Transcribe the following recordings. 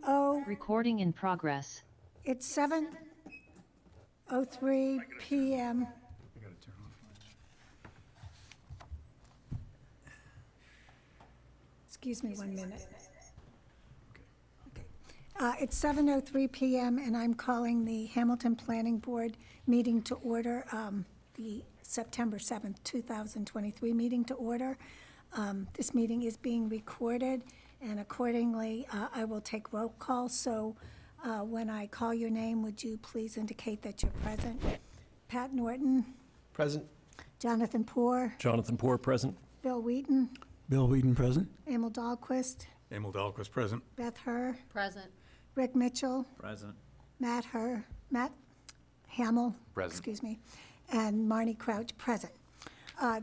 Recording in progress. It's 7:03 PM. I gotta turn off Excuse me 1 minute. Okay. It's 7:03 PM, and I'm calling the Hamilton Planning Board meeting to order, the September 7th, 2023 meeting to order. This meeting is being recorded, and accordingly, I will take roll call. So when I call your name, would you please indicate that you're present? Pat Norton, Present. Jonathan Poor, Jonathan Poor, present. Bill Wheaton, Bill Wheaton, present. Emil Dahlquist, Emil Dahlquist, present. Beth Herr, Present. Rick Mitchell, Present. Matt Hamel. Present. Excuse me, and Marnie Crouch, present.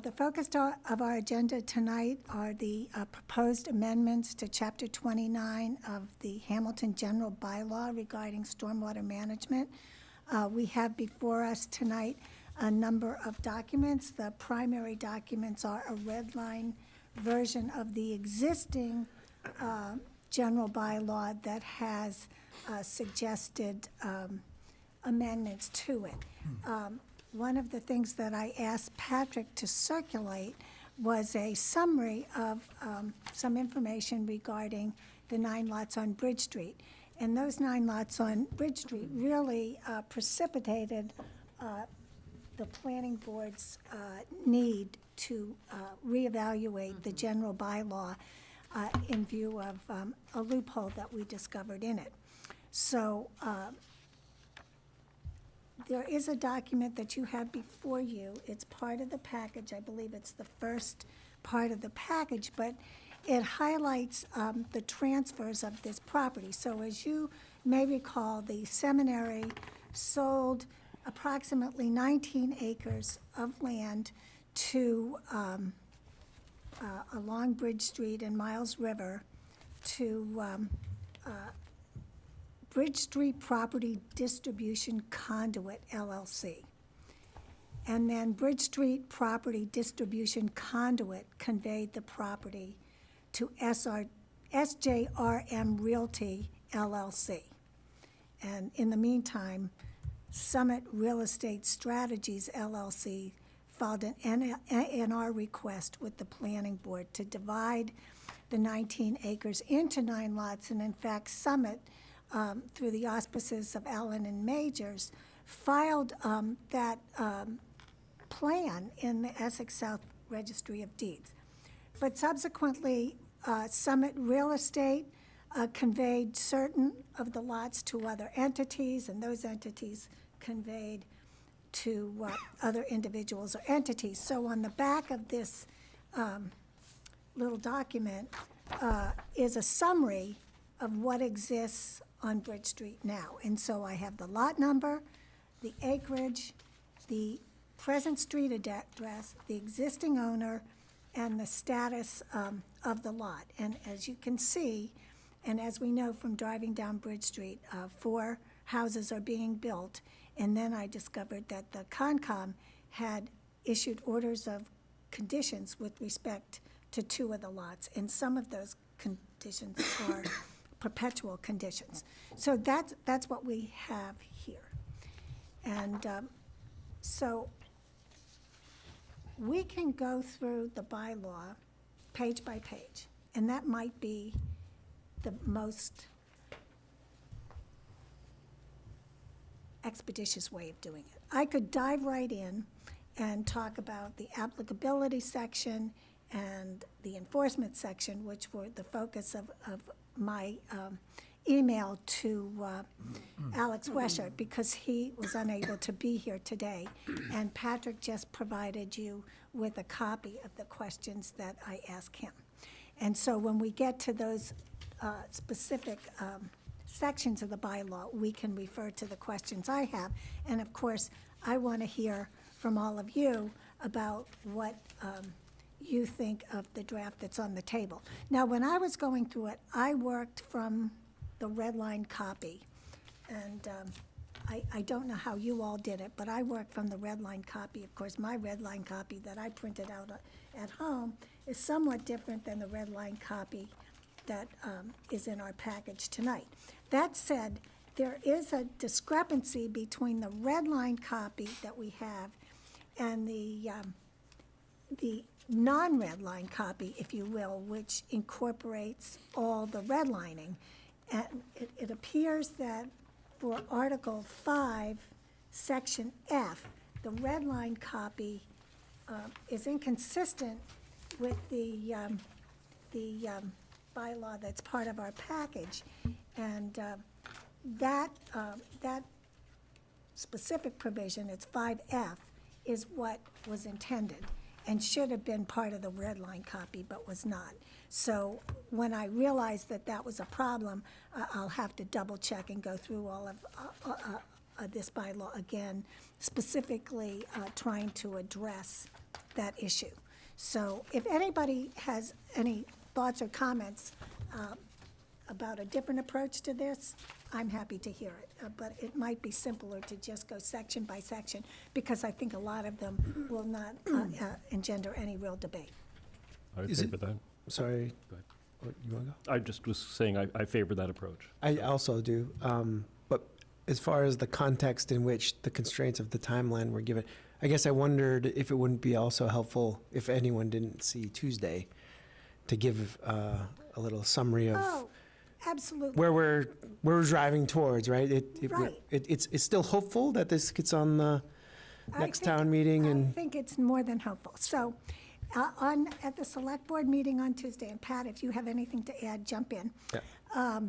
The focus of our agenda tonight are the proposed amendments to Chapter 29 of the Hamilton General Bylaw regarding stormwater management. We have before us tonight a number of documents. The primary documents are a red line version of the existing general bylaw that has suggested amendments to it. One of the things that I asked Patrick to circulate was a summary of some information regarding the 9 lots on Bridge Street. And those 9 lots on Bridge Street really precipitated the planning board's need to reevaluate the general bylaw in view of a loophole that we discovered in it. So there is a document that you have before you. It's part of the package. I believe it's the first part of the package, but it highlights the transfers of this property. So as you may recall, the seminary sold approximately 19 acres of land to along Bridge Street and Miles River to Bridge Street Property Distribution Conduit, LLC. And then Bridge Street Property Distribution Conduit conveyed the property to SJRM Realty, LLC. And in the meantime, Summit Real Estate Strategies, LLC, filed an NR request with the planning board to divide the 19 acres into 9 lots. And in fact, Summit, through the auspices of Allen and Majors, filed that plan in the Essex South Registry of Deeds. But subsequently, Summit Real Estate conveyed certain of the lots to other entities, and those entities conveyed to other individuals or entities. So on the back of this little document is a summary of what exists on Bridge Street now. And so I have the lot number, the acreage, the present street address, the existing owner, and the status of the lot. And as you can see, and as we know from driving down Bridge Street, 4 houses are being built. And then I discovered that the Concom had issued orders of conditions with respect to 2 of the lots. And some of those conditions are perpetual conditions. So that's what we have here. And so we can go through the bylaw page by page, and that might be the most expeditious way of doing it. I could dive right in and talk about the applicability section and the enforcement section, which were the focus of my email to Alex Wesher, because he was unable to be here today. And Patrick just provided you with a copy of the questions that I asked him. And so when we get to those specific sections of the bylaw, we can refer to the questions I have. And of course, I want to hear from all of you about what you think of the draft that's on the table. Now, when I was going through it, I worked from the red line copy. And I don't know how you all did it, but I worked from the red line copy. Of course, my red line copy that I printed out at home is somewhat different than the red line copy that is in our package tonight. That said, there is a discrepancy between the red line copy that we have and the non-red line copy, if you will, which incorporates all the redlining. And it appears that for Article 5, Section F, the red line copy is inconsistent with the bylaw that's part of our package. And that specific provision, it's 5F, is what was intended and should have been part of the red line copy, but was not. So when I realized that that was a problem, I'll have to double check and go through all of this bylaw again, specifically trying to address that issue. So if anybody has any thoughts or comments about a different approach to this, I'm happy to hear it. But it might be simpler to just go section by section, because I think a lot of them will not engender any real debate. I would Is it- favor that. Sorry. Go ahead. What, you want to go? I just was saying I favor that approach. I also do. But as far as the context in which the constraints of the timeline were given, I guess I wondered if it wouldn't be also helpful if anyone didn't see Tuesday to give a little summary of Oh, absolutely. where we're driving towards, right? Right. It's still hopeful that this gets on the I next think- town meeting I and think it's more than hopeful. So, at the select board meeting on Tuesday, and Pat, if you have anything to add, jump in. Yeah.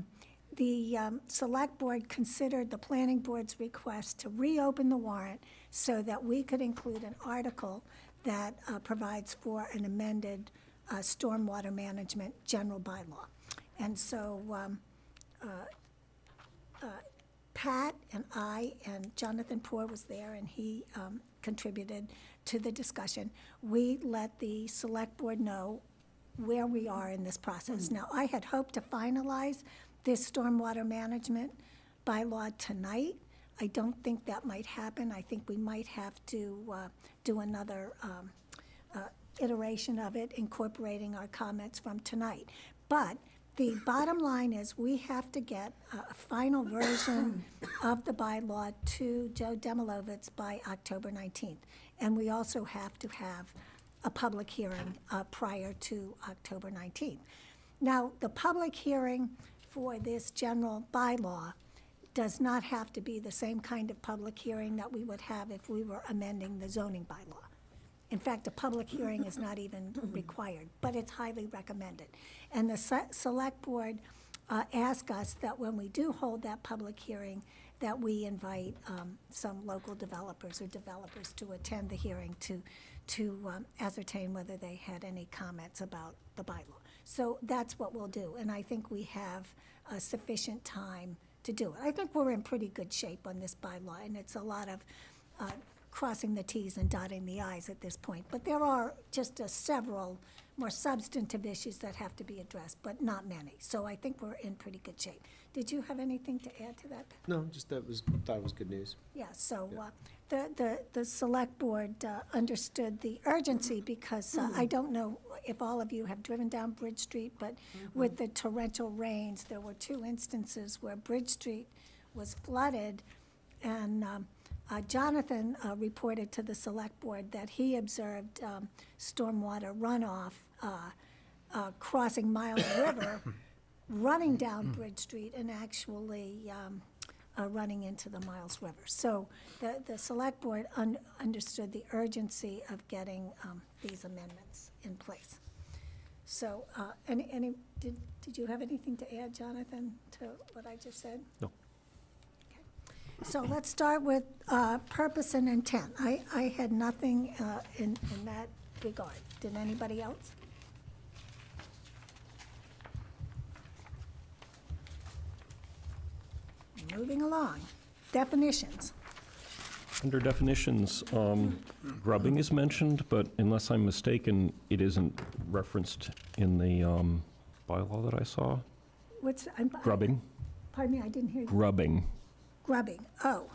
The select board considered the planning board's request to reopen the warrant so that we could include an article that provides for an amended stormwater management general bylaw. And so, Pat and I and Jonathan Poor was there, and he contributed to the discussion. We let the select board know where we are in this process. Now, I had hoped to finalize this stormwater management bylaw tonight. I don't think that might happen. I think we might have to do another iteration of it, incorporating our comments from tonight. But the bottom line is, we have to get a final version of the bylaw to Joe Demilovitz by October 19th. And we also have to have a public hearing prior to October 19th. Now, the public hearing for this general bylaw does not have to be the same kind of public hearing that we would have if we were amending the zoning bylaw. In fact, a public hearing is not even required, but it's highly recommended. And the select board asked us that when we do hold that public hearing, that we invite some local developers or developers to attend the hearing to ascertain whether they had any comments about the bylaw. So that's what we'll do, and I think we have sufficient time to do it. I think we're in pretty good shape on this bylaw, and it's a lot of crossing the Ts and dotting the Is at this point. But there are just several more substantive issues that have to be addressed, but not many. So I think we're in pretty good shape. Did you have anything to add to that? no, just thought it was good news. Yeah, so the select board understood the urgency, because I don't know if all of you have driven down Bridge Street, but with the torrential rains, there were 2 instances where Bridge Street was flooded, and Jonathan reported to the select board that he observed stormwater runoff crossing Miles River, running down Bridge Street, and actually running into the Miles River. So the select board understood the urgency of getting these amendments in place. So, did you have anything to add, Jonathan, to what I just said? No. So let's start with purpose and intent. I had nothing in that regard. Did anybody else? Moving along. Definitions. Under definitions, grubbing is mentioned, but unless I'm mistaken, it isn't referenced in the bylaw that I saw. Grubbing, Pardon me, I didn't hear you. grubbing. Grubbing, oh.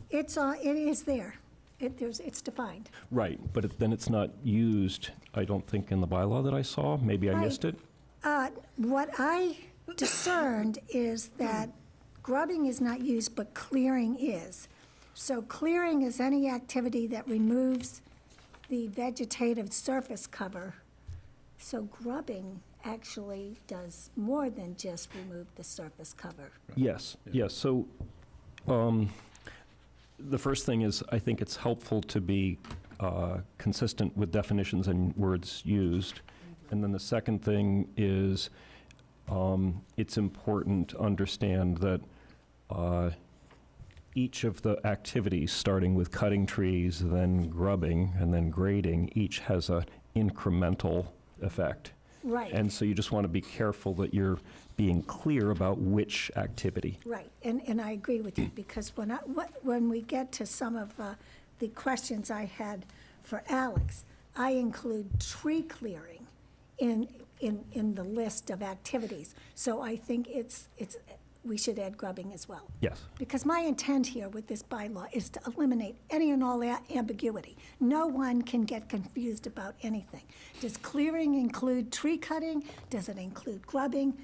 It is there. It's defined. Right, but then it's not used, I don't think, in the bylaw that I saw. Maybe I Right. missed it. what I discerned is that grubbing is not used, but clearing is. So clearing is any activity that removes the vegetative surface cover. So grubbing actually does more than just remove the surface cover. Yes, yes. So the first thing is, I think it's helpful to be consistent with definitions and words used. And then the second thing is, it's important to understand that each of the activities, starting with cutting trees, then grubbing, and then grading, each has a incremental effect. Right. And so you just want to be careful that you're being clear about which activity. Right, and I agree with you, because when we get to some of the questions I had for Alex, I include tree clearing in the list of activities. So I think we should add grubbing as well. Yes. Because my intent here with this bylaw is to eliminate any and all ambiguity. No one can get confused about anything. Does clearing include tree cutting? Does it include grubbing?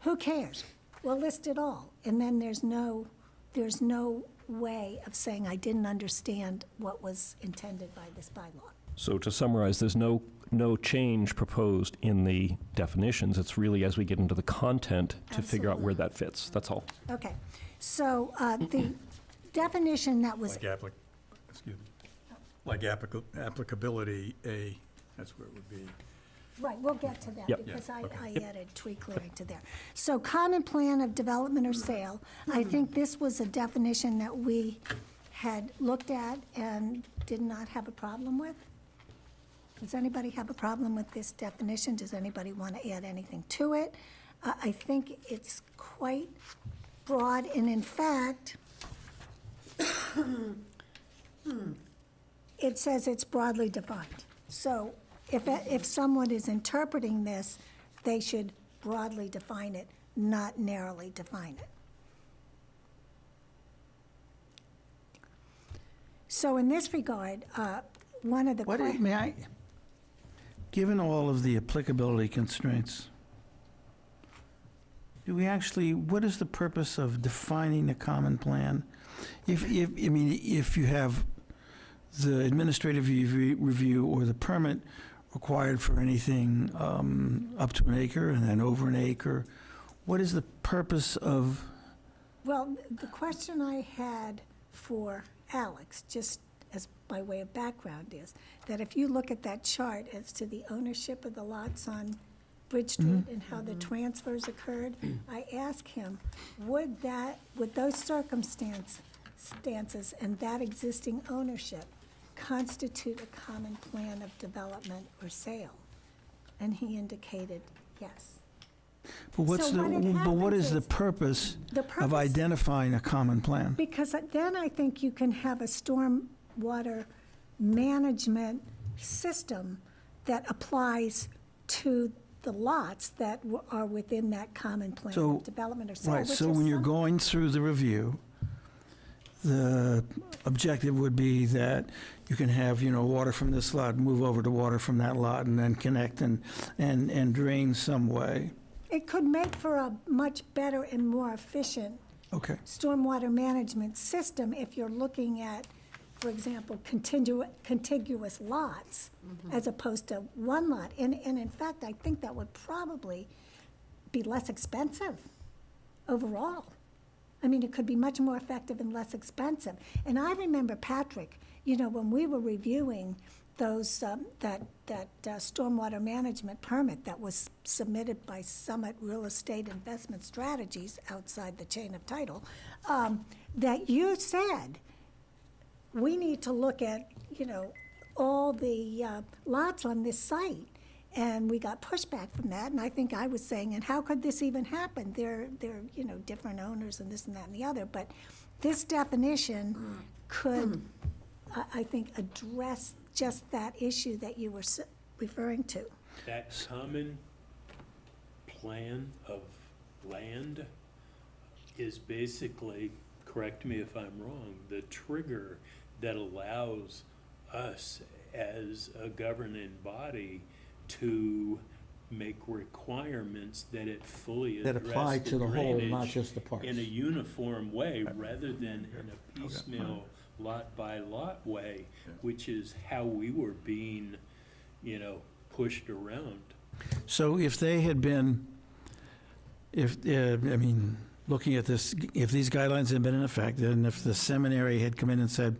Who cares? We'll list it all. And then there's no way of saying I didn't understand what was intended by this bylaw. So to summarize, there's no change proposed in the definitions. It's really as we get into the content to figure out where that fits. That's all. Okay, so the definition that was, Like applicability, that's where it would be. right, we'll get to that, Yep. because Yeah, I okay. added tree clearing to there. So common plan of development or sale, I think this was a definition that we had looked at and did not have a problem with. Does anybody have a problem with this definition? Does anybody want to add anything to it? I think it's quite broad, and in fact, it says it's broadly defined. So if someone is interpreting this, they should broadly define it, not narrowly define it. So in this regard, one of the May I, given all of the applicability constraints, what is the purpose of defining a common plan? If you have the administrative review or the permit required for anything up to an acre and then over an acre, what is the purpose of? Well, the question I had for Alex, just as by way of background, is that if you look at that chart as to the ownership of the lots on Bridge Street and how the transfers occurred, I asked him, would those circumstances and that existing ownership constitute a common plan of development or sale? And he indicated yes. But what happens is the is- purpose The of purpose- identifying a common plan? Because then I think you can have a stormwater management system that applies to the lots that are within that common plan So- of development or sale. Right, which so is when you're some- going through the review, the objective would be that you can have, water from this lot, move over to water from that lot, and then connect and drain some way. It could make for a much better and more efficient Okay. stormwater management system if you're looking at, for example, contiguous lots as opposed to one lot. And in fact, I think that would probably be less expensive overall. I mean, it could be much more effective and less expensive. And I remember, Patrick, when we were reviewing those, that stormwater management permit that was submitted by Summit Real Estate Investment Strategies outside the chain of title, that you said, we need to look at, all the lots on this site. And we got pushback from that, and I think I was saying, and how could this even happen? They're different owners and this and that and the other, but this definition could, I think, address just that issue that you were referring to. That common plan of land is basically, correct me if I'm wrong, the trigger that allows us as a governing body to make requirements that it fully That address apply the to the whole, not drainage just the parts. in a uniform way, rather than in a piecemeal, lot-by-lot way, which is how we were being, pushed around. So if they had been, looking at this, if these guidelines had been in effect, and if the seminary had come in and said,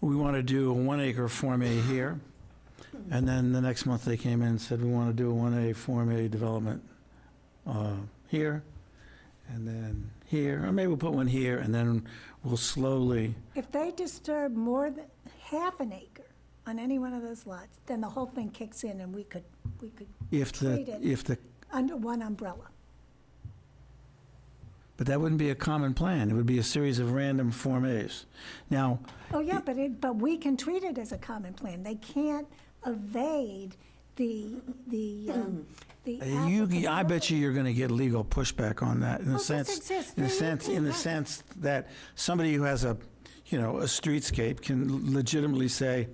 we want to do a 1 acre Form A here, and then the next month they came in and said, we want to do a 1A Form A development here, and then here, or maybe we'll put one here, and then we'll slowly, If they disturb more than half an acre on any one of those lots, then the whole thing kicks in and we could if treat it the, under one umbrella. but that wouldn't be a common plan. It would be a series of random Form As. Now, Oh, yeah, but we can treat it as a common plan. They can't evade the I bet you're going to get legal pushback on that in the Oh, this sense, exists. in the sense that somebody who has a streetscape can legitimately say,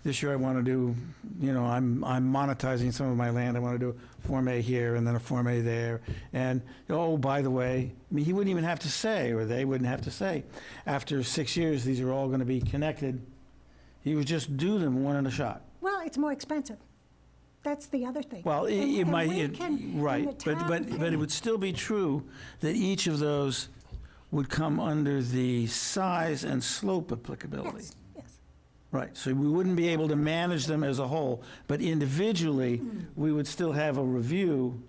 this year I want to do, I'm monetizing some of my land. I want to do a Form A here and then a Form A there. And, oh, by the way, he wouldn't even have to say, or they wouldn't have to say, after 6 years, these are all going to be connected. He would just do them one in a shot. Well, it's more expensive. That's the other thing. Well, And- it and might, we can- and right, the town but can- it would still be true that each of those would come under the size and slope applicability. Yes, yes. Right, so we wouldn't be able to manage them as a whole, but individually, we would still have a review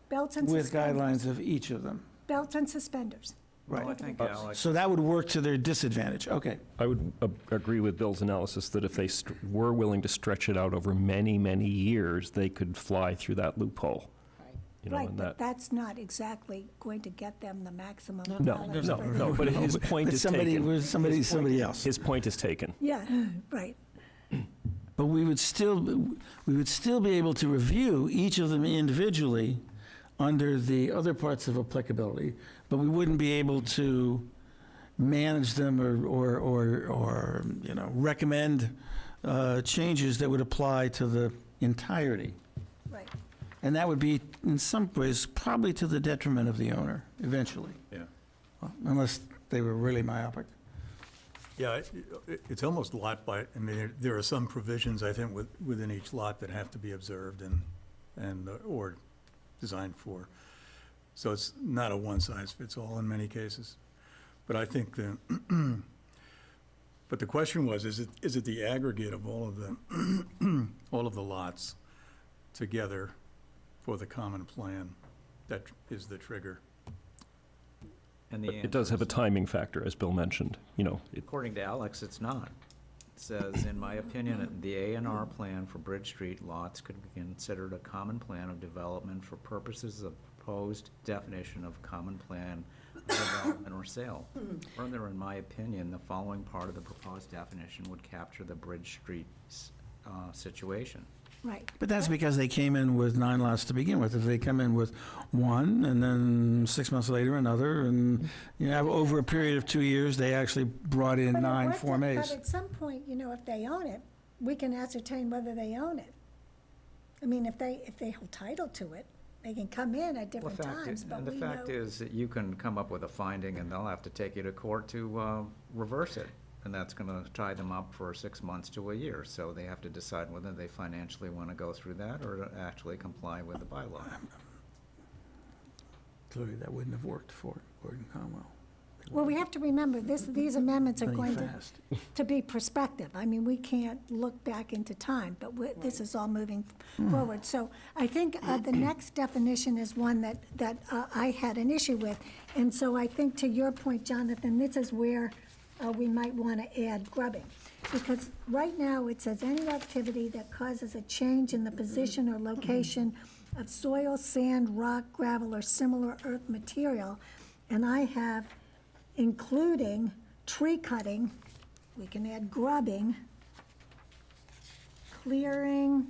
Belts and with suspenders. guidelines of each of them. Belts and suspenders. Well, I Right. think, Alex, So that would work to their disadvantage, okay. I would agree with Bill's analysis that if they were willing to stretch it out over many, many years, they could fly through that loophole. Right, And but that, that's not exactly going to get them the maximum no, dollars no, per- no, but his point But is somebody taken. was somebody else. His point is taken. Yeah, right. But we would still be able to review each of them individually under the other parts of applicability, but we wouldn't be able to manage them or recommend changes that would apply to the entirety. Right. And that would be, in some ways, probably to the detriment of the owner, eventually. Yeah. Well, unless they were really myopic. Yeah, it's almost lot by, there are some provisions, I think, within each lot that have to be observed or designed for. So it's not a one-size-fits-all in many cases. But I think but the question was, is it the aggregate of all of the lots together for the common plan that is the trigger? and the But it does have a answer is, timing factor, as Bill mentioned, according to Alex, it's not. It says, in my opinion, the A&R plan for Bridge Street lots could be considered a common plan of development for purposes of proposed definition of common plan of development or sale. Further, in my opinion, the following part of the proposed definition would capture the Bridge Street situation. Right. But that's because they came in with 9 lots to begin with. If they come in with one, and then 6 months later another, and over a period of 2 years, they actually brought in But 9 at Form As. But at some point, if they own it, we can ascertain whether they own it. I mean, if they hold title to it, they can come in at different times, but And the we fact know. is that you can come up with a finding, and they'll have to take you to court to reverse it. And that's going to tie them up for 6 months to a year. So they have to decide whether they financially want to go through that or to actually comply with the bylaw. Clearly, that wouldn't have worked for Gordon Conwell. Well, we have to remember, these amendments are Running going fast. to be prospective. I mean, we can't look back into time, but this is all moving forward. So I think the next definition is one that I had an issue with. And so I think, to your point, Jonathan, this is where we might want to add grubbing. Because right now, it says any activity that causes a change in the position or location of soil, sand, rock, gravel, or similar earth material. And I have including tree cutting, we can add grubbing, clearing,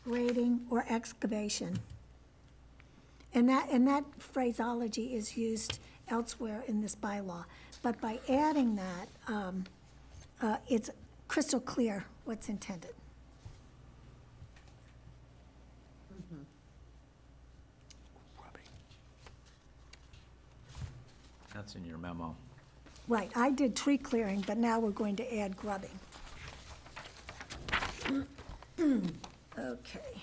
grading, or excavation. And that phraseology is used elsewhere in this bylaw. But by adding that, it's crystal clear what's intended. That's in your memo. Right, I did tree clearing, but now we're going to add grubbing. Okay.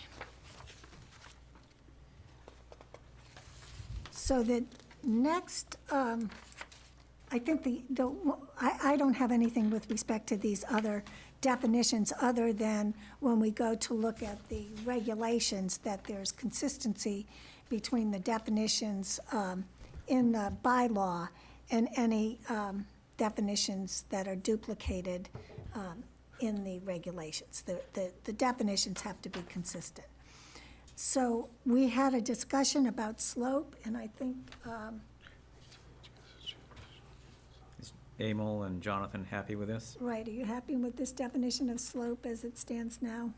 So the next, I think I don't have anything with respect to these other definitions, other than when we go to look at the regulations, that there's consistency between the definitions in the bylaw and any definitions that are duplicated in the regulations. The definitions have to be consistent. So we had a discussion about slope, and I think, Is Emil and Jonathan happy with this? right, are you happy with this definition of slope as it stands now?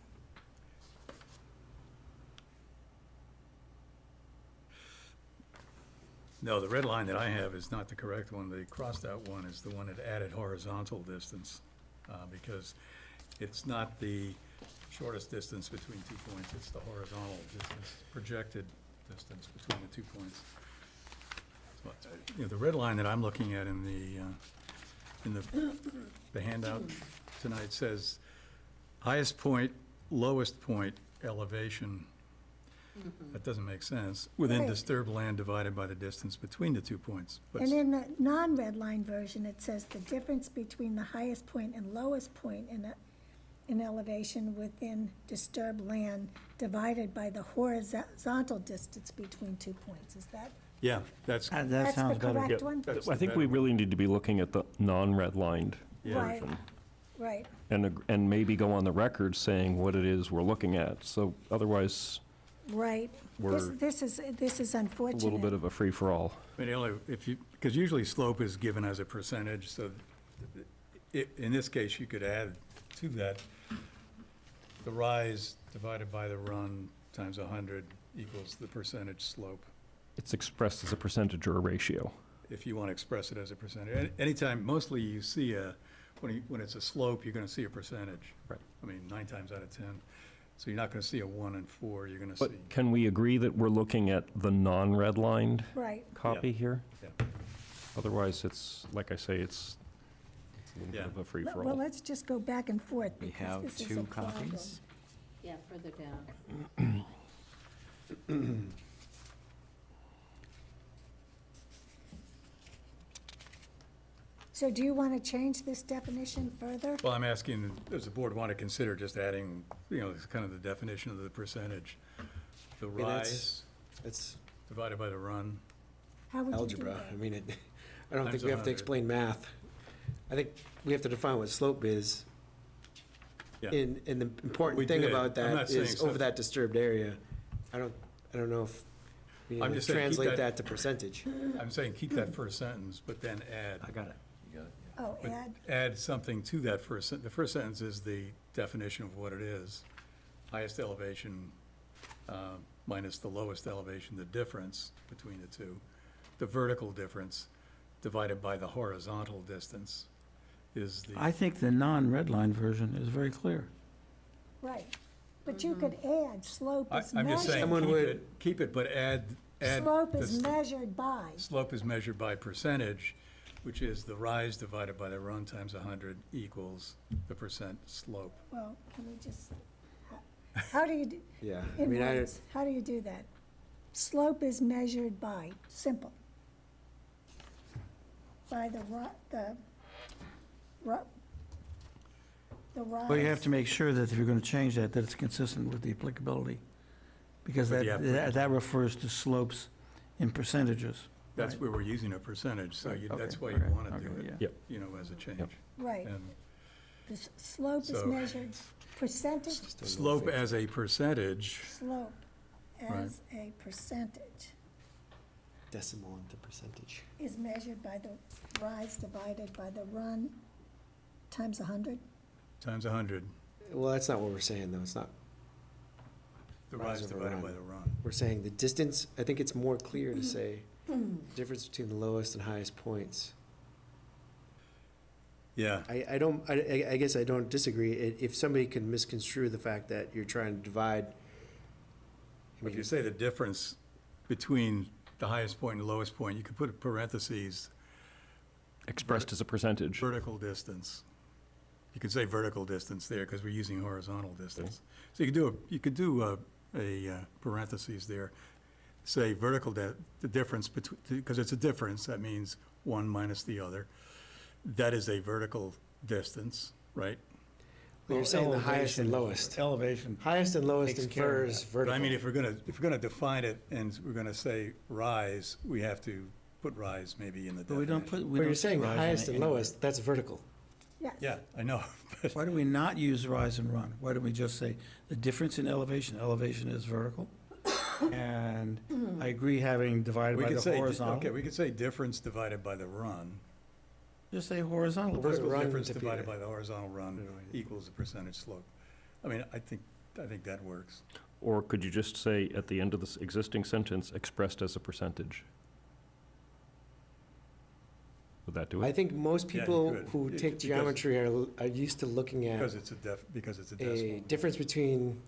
No, the red line that I have is not the correct one. The crossed out one is the one that added horizontal distance, because it's not the shortest distance between 2 points, it's the horizontal distance, projected distance between the 2 points. So, you know, the red line that I'm looking at in the handout tonight says highest point, lowest point, elevation. That doesn't make sense. Within Right. disturbed land divided by the distance between the 2 points. But And in the non-red line version, it says the difference between the highest point and lowest point in elevation within disturbed land divided by the horizontal distance between 2 points. Is that, yeah, that's, That that's the sounds better. correct one? that's I the think better we one. really need to be looking at the non-redlined Right, version. right. And maybe go on the record saying what it is we're looking at. So otherwise, Right. We're This is a unfortunate. little bit of a free-for-all. I mean, only if you, because usually slope is given as a percentage, so in this case, you could add to that, the rise divided by the run times 100 equals the percentage slope, It's expressed as a percentage or a ratio. if you want to express it as a percentage. Anytime, mostly you see when it's a slope, you're going to see a percentage. Right. I mean, 9 times out of 10. So you're not going to see a 1 and 4, you're going to see. But can we agree that we're looking at the non-redlined Right. copy here? Yeah. Otherwise, it's, like I say, it's a little bit Yeah. of a Well, free-for-all. let's just go back and forth We because have this is a two problem. copies. Yeah, further down. So do you want to change this definition further? Well, I'm asking, does the board want to consider just adding, it's kind of the definition of the percentage? The mean, that's- rise It's divided by the run. How would you do algebra. that? I mean, I don't think Times we have to 100. explain math. I think we have to define what slope is. Yeah. And the We important thing did. about I'm not that saying is so. over that disturbed area. I don't know if we I'm need just to saying, keep translate that- that to percentage. I'm saying keep that first sentence, but then I got it. Oh, but add, add something to that first, the first sentence is the definition of what it is. Highest elevation minus the lowest elevation, the difference between the two. The vertical difference divided by the horizontal distance is the. I think the non-red line version is very clear. right. But you could add slope is I'm just saying, Someone would- keep it, but add. Slope the is measured by. Slope is measured by percentage, which is the rise divided by the run times 100 equals the percent slope. Well, can we just, how do you, do- Yeah, I in mean, words, how do you do that? Slope is measured by, simple. By the rise. Well, you have to make sure that if you're going to change that, that it's consistent with the applicability. Because With the that refers to slopes in percentages. That's Right. where we're using a percentage, so Okay, that's why you okay, want to do okay, it, yeah. Yep. as a change. Right, And the slope is So- measured, percentage, slope as a percentage, slope as a percentage decimal into percentage. is measured by the rise divided by the run times 100. times 100, Well, that's not what we're saying, though. It's not, the Rise rise over divided run. by the run. we're saying the distance, I think it's more clear to say difference between the lowest and highest points. Yeah, I guess I don't disagree. If somebody can misconstrue the fact that you're trying to divide If you say the difference between the highest point and lowest point, you could put in parentheses, Expressed as a percentage. vertical distance. You could say vertical distance there, because we're using horizontal distance. So you could do a parentheses there, say vertical, the difference between, because it's a difference, that means one minus the other. That is a vertical distance, right? Well, you're saying the highest and lowest. Elevation. Highest and lowest Takes care of infers that. But vertical. I mean, if we're gonna define it and we're gonna say rise, we have to put rise maybe in the But we don't definition. put, we But don't you're say saying the rise on highest it and anywhere. lowest, that's vertical. Yes. Yeah, I know, but Why do we not use rise and run? Why don't we just say the difference in elevation, elevation is vertical? And I agree having divided we by could the say, okay, horizontal. we could say difference divided by the run. Just say horizontal. Where's Vertical run difference to be divided there? by the horizontal run equals the percentage slope. I mean, I think that works. Or could you just say at the end of this existing sentence, expressed as a percentage? Would that do I it? think most Yeah, you people could. who take Because- geometry are used to looking at Because it's a a decimal. difference between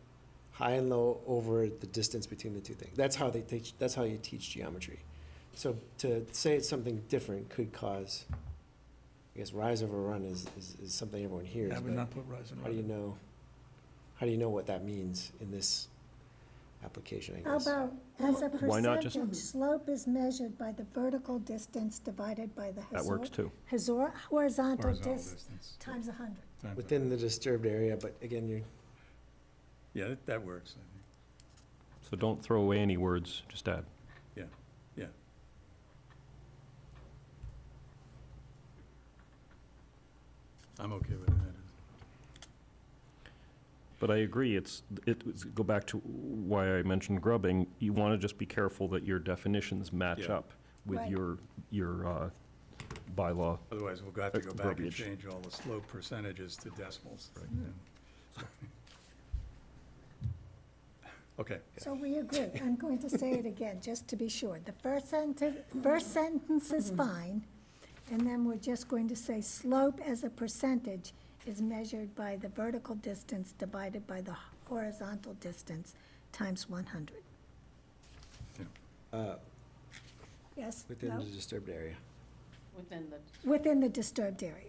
high and low over the distance between the two things. That's how they teach, that's how you teach geometry. So to say it's something different could cause, I guess, rise over run is something everyone hears, I would but not put rise and how do you run. know, how do you know what that means in this application, I How guess? about, as a Why not just- percentage, slope is measured by the vertical distance divided by the That works too. horizontal Horizontal distance distance. times 100. Times Within the disturbed area, but again, you're, Yeah, that works, I think. So don't throw away any words, just add. Yeah. I'm okay with that. But I agree, go back to why I mentioned grubbing, you want to just be careful that your definitions match Yeah. up with Right. your bylaw. Otherwise, we'll have to go back and Verbiage. change all the slope percentages to decimals. And- Okay, So we agree. I'm going to say it again, just to be sure. The first sentence is fine, and then we're just going to say slope as a percentage is measured by the vertical distance divided by the horizontal distance times 100. Yes? within No? the disturbed area. Within the, Within the disturbed area.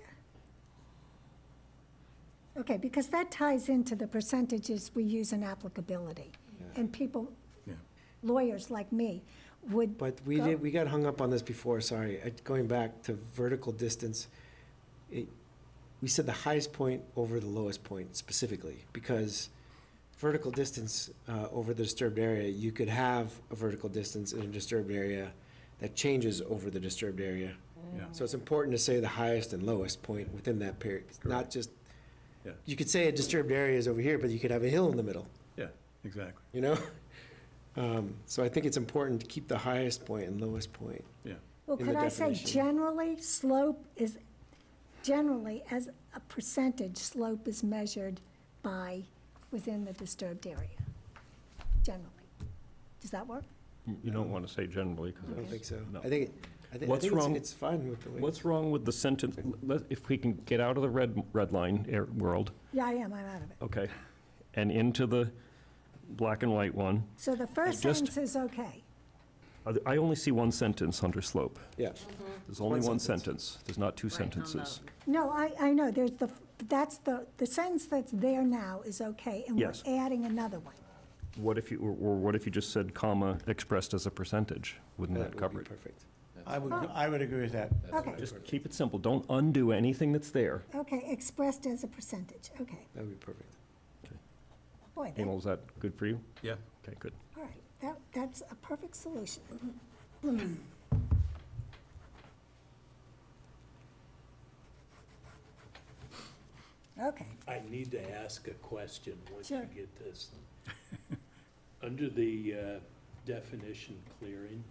Okay, because that ties into the percentages we use in applicability. And people, Yeah. lawyers like me, would But go- we got hung up on this before, sorry. Going back to vertical distance, we said the highest point over the lowest point specifically, because vertical distance over the disturbed area, you could have a vertical distance in a disturbed area that changes over the disturbed area. Yeah. So it's important to say the highest and lowest point within that period, not just, Yeah. you could say a disturbed area is over here, but you could have a hill in the middle, Yeah, exactly, you know? So I think it's important to keep the highest point and lowest point. yeah. Well, in could the I say definition. generally, slope is, generally, as a percentage, slope is measured by within the disturbed area? Generally. Does that work? You don't want to say generally, because I don't think so. No. I think What's it's- wrong- it's fine with the way. what's wrong with the sentence, if we can get out of the red line world, Yeah, I am, I'm out of it. okay, and into the black and white one, So the first Just- sentence is okay. I only see one sentence under slope. Yeah, There's only One one sentence. sentence. There's not two right on sentences. No, I know, there's that's the sentence that's there now is okay, and we're Yes. adding another one. What if you, or what if you just said comma expressed as a percentage? Wouldn't that that would cover be it? perfect. I would agree with that. Okay, Just keep it simple. Don't undo anything that's there. okay, expressed as a percentage, okay. That would be perfect. Boy, that, Emil, is that good for you? Yeah. Okay, good. all right, that's a perfect solution. Okay, I need to ask a question once you Sure. get this. Under the definition clearing,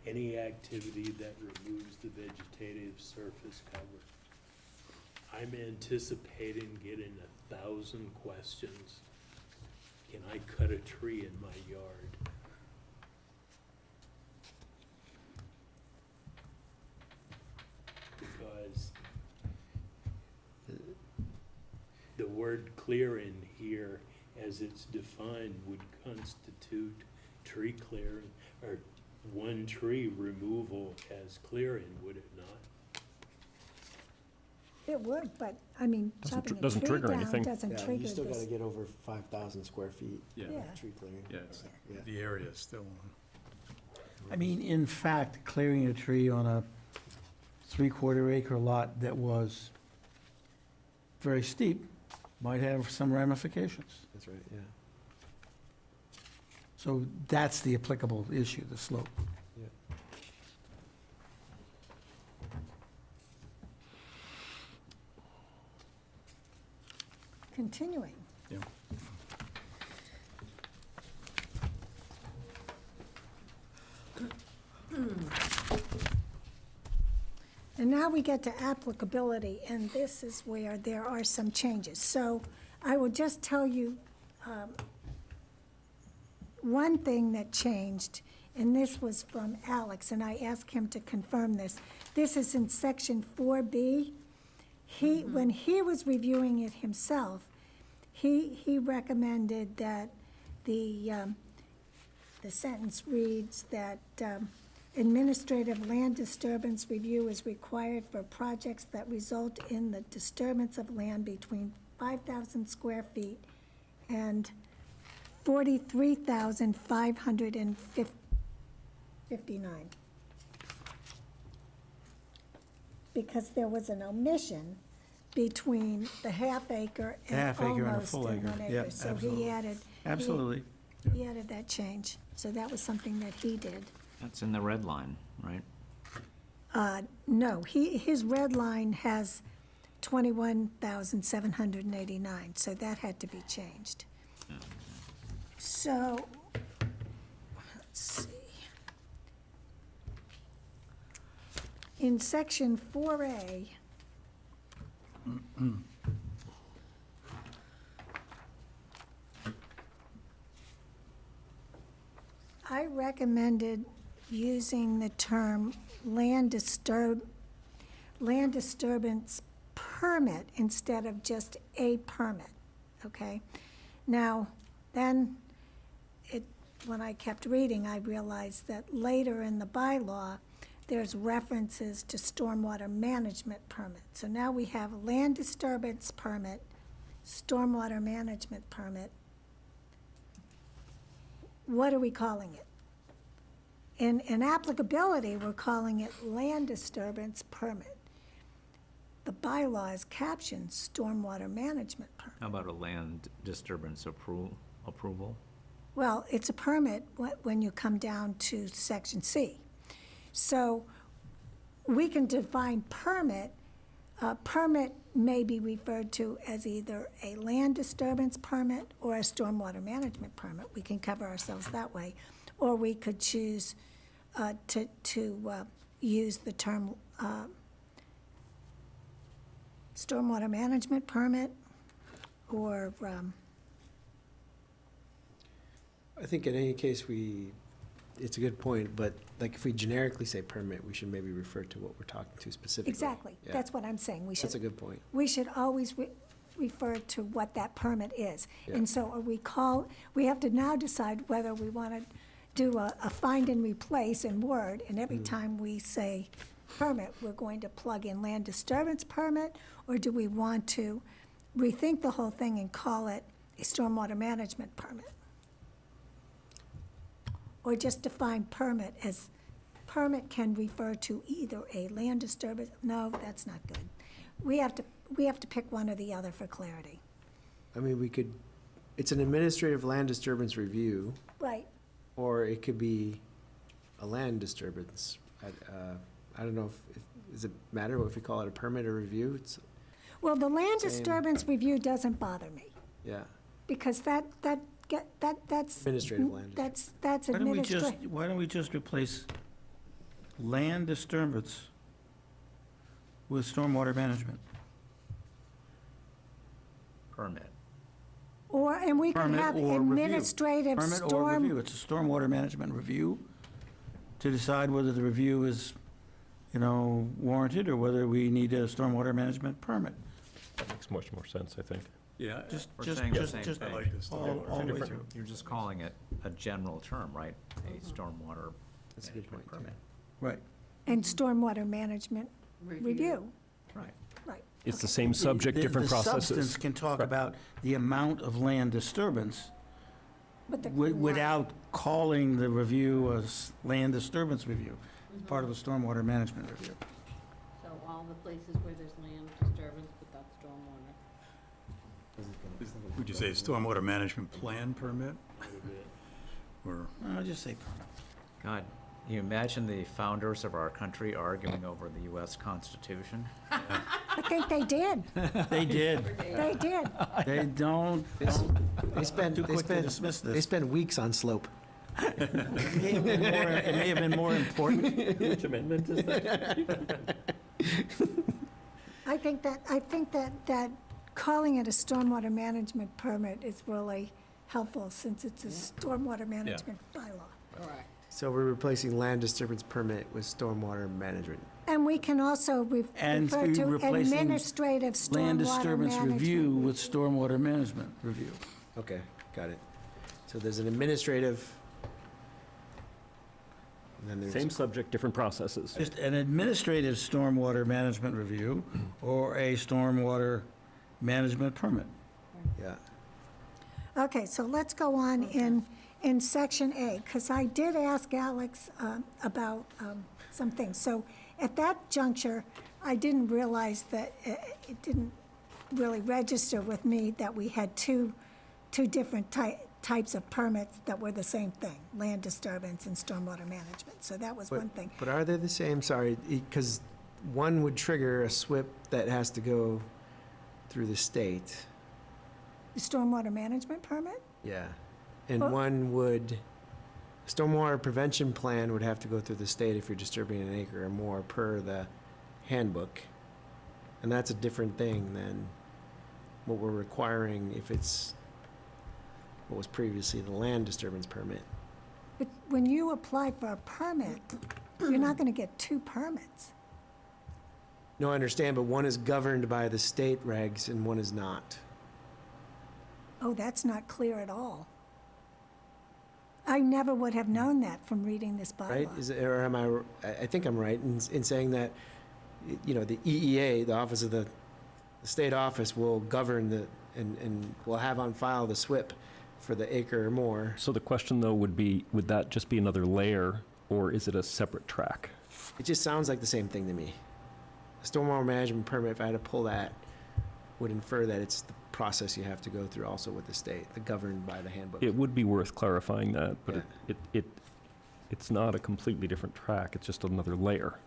any activity that removes the vegetative surface cover. I'm anticipating getting 1,000 questions. Can I cut a tree in my yard? Because the word clearing here, as it's defined, would constitute tree clearing, or one tree removal as clearing, would it not? It would, but, I mean, Doesn't chopping a doesn't tree trigger down anything. doesn't Yeah, trigger you still gotta this. get over 5,000 square feet Yeah. of tree clearing. Yeah, it's, Yeah. the area is still. I mean, in fact, clearing a tree on a three-quarter acre lot that was very steep might have some ramifications. That's right, yeah. So that's the applicable issue, the slope. Yeah. Continuing. Yeah. And now we get to applicability, and this is where there are some changes. So I will just tell you one thing that changed, and this was from Alex, and I asked him to confirm this. This is in section 4B. When he was reviewing it himself, he recommended that the sentence reads that administrative land disturbance review is required for projects that result in the disturbance of land between 5,000 square feet and 43,559. Because there was an omission between the half acre and Half acre and a almost full in acre. 1 acre. Yep, So absolutely. he added. Absolutely. He added that change. So that was something that he did. That's in the red line, right? No, his red line has 21,789, so that had to be changed. So, let's see. In section 4A, I recommended using the term land disturbance permit instead of just a permit, okay? Now, then, when I kept reading, I realized that later in the bylaw, there's references to stormwater management permit. So now we have land disturbance permit, stormwater management permit. What are we calling it? In applicability, we're calling it land disturbance permit. The bylaw is captioned stormwater management permit. How about a land disturbance approval? Well, it's a permit when you come down to section C. So we can define permit. Permit may be referred to as either a land disturbance permit or a stormwater management permit. We can cover ourselves that way. Or we could choose to use the term stormwater management permit or, I think in any case, it's a good point, but like if we generically say permit, we should maybe refer to what we're talking to specifically. exactly, Yeah. that's what I'm saying. That's a good point. We should always refer to what that permit is. Yeah. And so we have to now decide whether we want to do a find and replace in Word, and every time we say permit, we're going to plug in land disturbance permit, or do we want to rethink the whole thing and call it a stormwater management permit? Or just define permit as, permit can refer to either a land disturbance, no, that's not good. We have to pick one or the other for clarity. I mean, it's an administrative land disturbance review, Right, or it could be a land disturbance. I don't know does it matter if we call it a permit or review? It's, well, the land Same. disturbance review doesn't bother me, yeah, because that's. administrative land. That's Why don't we administrative. why don't we just replace land disturbance with stormwater management? Permit. And we could Permit have or review. administrative Permit or storm. review, it's a stormwater management review to decide whether the review is, warranted or whether we need a stormwater management permit. That makes much more sense, I think. Yeah, Just, We're just, saying the just, same just I thing. like this. all the way through. You're just calling it a general term, right? A stormwater That's a good management point, too. permit. Right. And stormwater management review, Right. right. It's the same subject, different The substance processes. can talk Right. about the amount of land disturbance But the. without calling the review a land disturbance review. It's part of a stormwater management review. So all the places where there's land disturbance, but that's stormwater. Would you say stormwater management plan permit? Or, I'll just say permit. God, you imagine the founders of our country arguing over the US Constitution? I think they did, They did. they did. They don't, They spend, too they quick to spend, dismiss they this. spend weeks on slope. It may have been more important. Which amendment is that? I think that calling it a stormwater management permit is really helpful, since it's a stormwater management bylaw. Correct. So we're replacing land disturbance permit with stormwater management. And we can also And refer to replacing administrative Land stormwater disturbance review management. with stormwater management review. Okay, got it. So there's an administrative, and then there's. Same subject, different processes. Just an administrative stormwater management review or a stormwater management permit. Yeah. Okay, so let's go on in section A, because I did ask Alex about some things. So at that juncture, I didn't realize that it didn't really register with me that we had two different types of permits that were the same thing, land disturbance and stormwater management. So that was one thing. But are they the same? Sorry, because one would trigger a SWIP that has to go through the state. The stormwater management permit? Yeah. And Well- one would, stormwater prevention plan would have to go through the state if you're disturbing an acre or more per the handbook. And that's a different thing than what we're requiring if it's what was previously the land disturbance permit. But when you apply for a permit, you're not going to get two permits. No, I understand, but one is governed by the state regs and one is not. Oh, that's not clear at all. I never would have known that from reading this Right? bylaw. Is, or am I think I'm right in saying that, you know, the EEA, the Office of the State Office will govern and will have on file the SWIP for the acre or more. So the question, though, would be, would that just be another layer, or is it a separate track? It just sounds like the same thing to me. A stormwater management permit, if I had to pull that, would infer that it's the process you have to go through also with the state, the governed by the handbook. It would be worth clarifying that, but Yeah. it's not a completely different track, it's just another layer.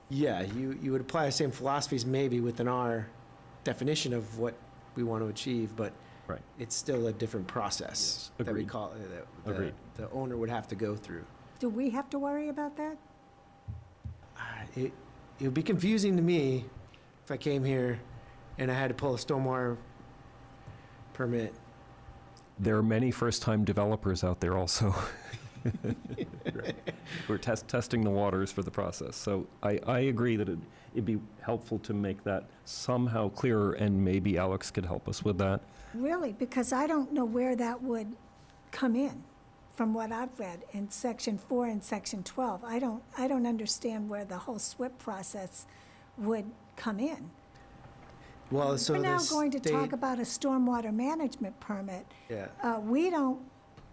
Yeah, you would apply the same philosophies maybe within our definition of what we want to achieve, but Right. it's still a different process that we Agreed. call, that Agreed. the owner would have to go through. Do we have to worry about that? It would be confusing to me if I came here and I had to pull a stormwater permit. There are many first-time developers out there also. We're testing the waters for the process. So I agree that it'd be helpful to make that somehow clearer, and maybe Alex could help us with that. Really? Because I don't know where that would come in, from what I've read in section 4 and section 12. I don't understand where the whole SWIP process would come in. Well, so We're now the going to talk state- about a stormwater management permit. Yeah,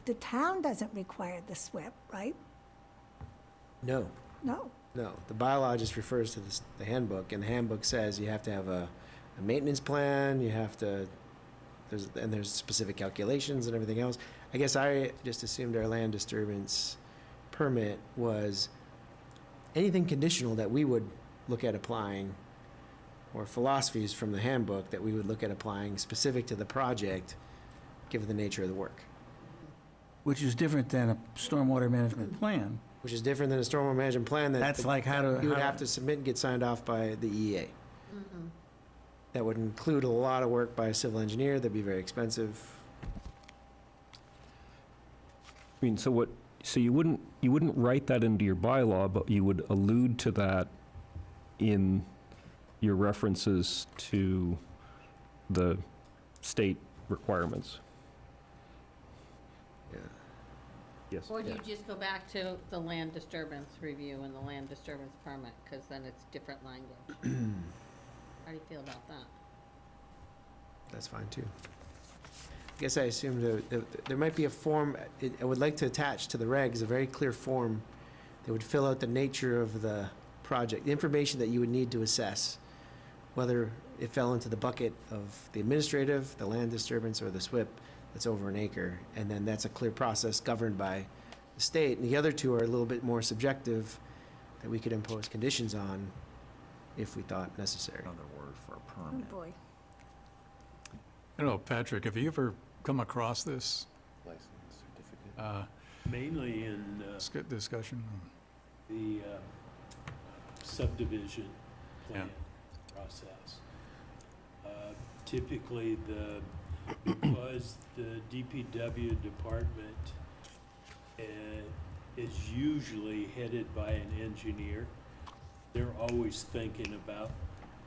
The town doesn't require the SWIP, right? no, No. no. The bylaw just refers to the handbook, and the handbook says you have to have a maintenance plan, you have to, there's specific calculations and everything else. I guess I just assumed our land disturbance permit was anything conditional that we would look at applying, or philosophies from the handbook that we would look at applying specific to the project, given the nature of the work, Which is different than a stormwater management plan. which is different than a stormwater management plan that That's like how to. you would have to submit and get signed off by the EA. That would include a lot of work by a civil engineer, that'd be very expensive. I mean, so you wouldn't write that into your bylaw, but you would allude to that in your references to the state requirements. Yeah. Yes. Or do you just go back to the land disturbance review and the land disturbance permit, because then it's different language? How do you feel about that? That's fine too. I guess I assumed there might be a form, I would like to attach to the regs, a very clear form that would fill out the nature of the project, the information that you would need to assess, whether it fell into the bucket of the administrative, the land disturbance, or the SWIP that's over an acre. And then that's a clear process governed by the state. And the other two are a little bit more subjective that we could impose conditions on if we thought necessary. Another word for a Oh, permit. boy. I don't know, Patrick, have you ever come across this Mainly in discussion? the subdivision plan Yeah. process. Typically, because the DPW department is usually headed by an engineer, they're always thinking about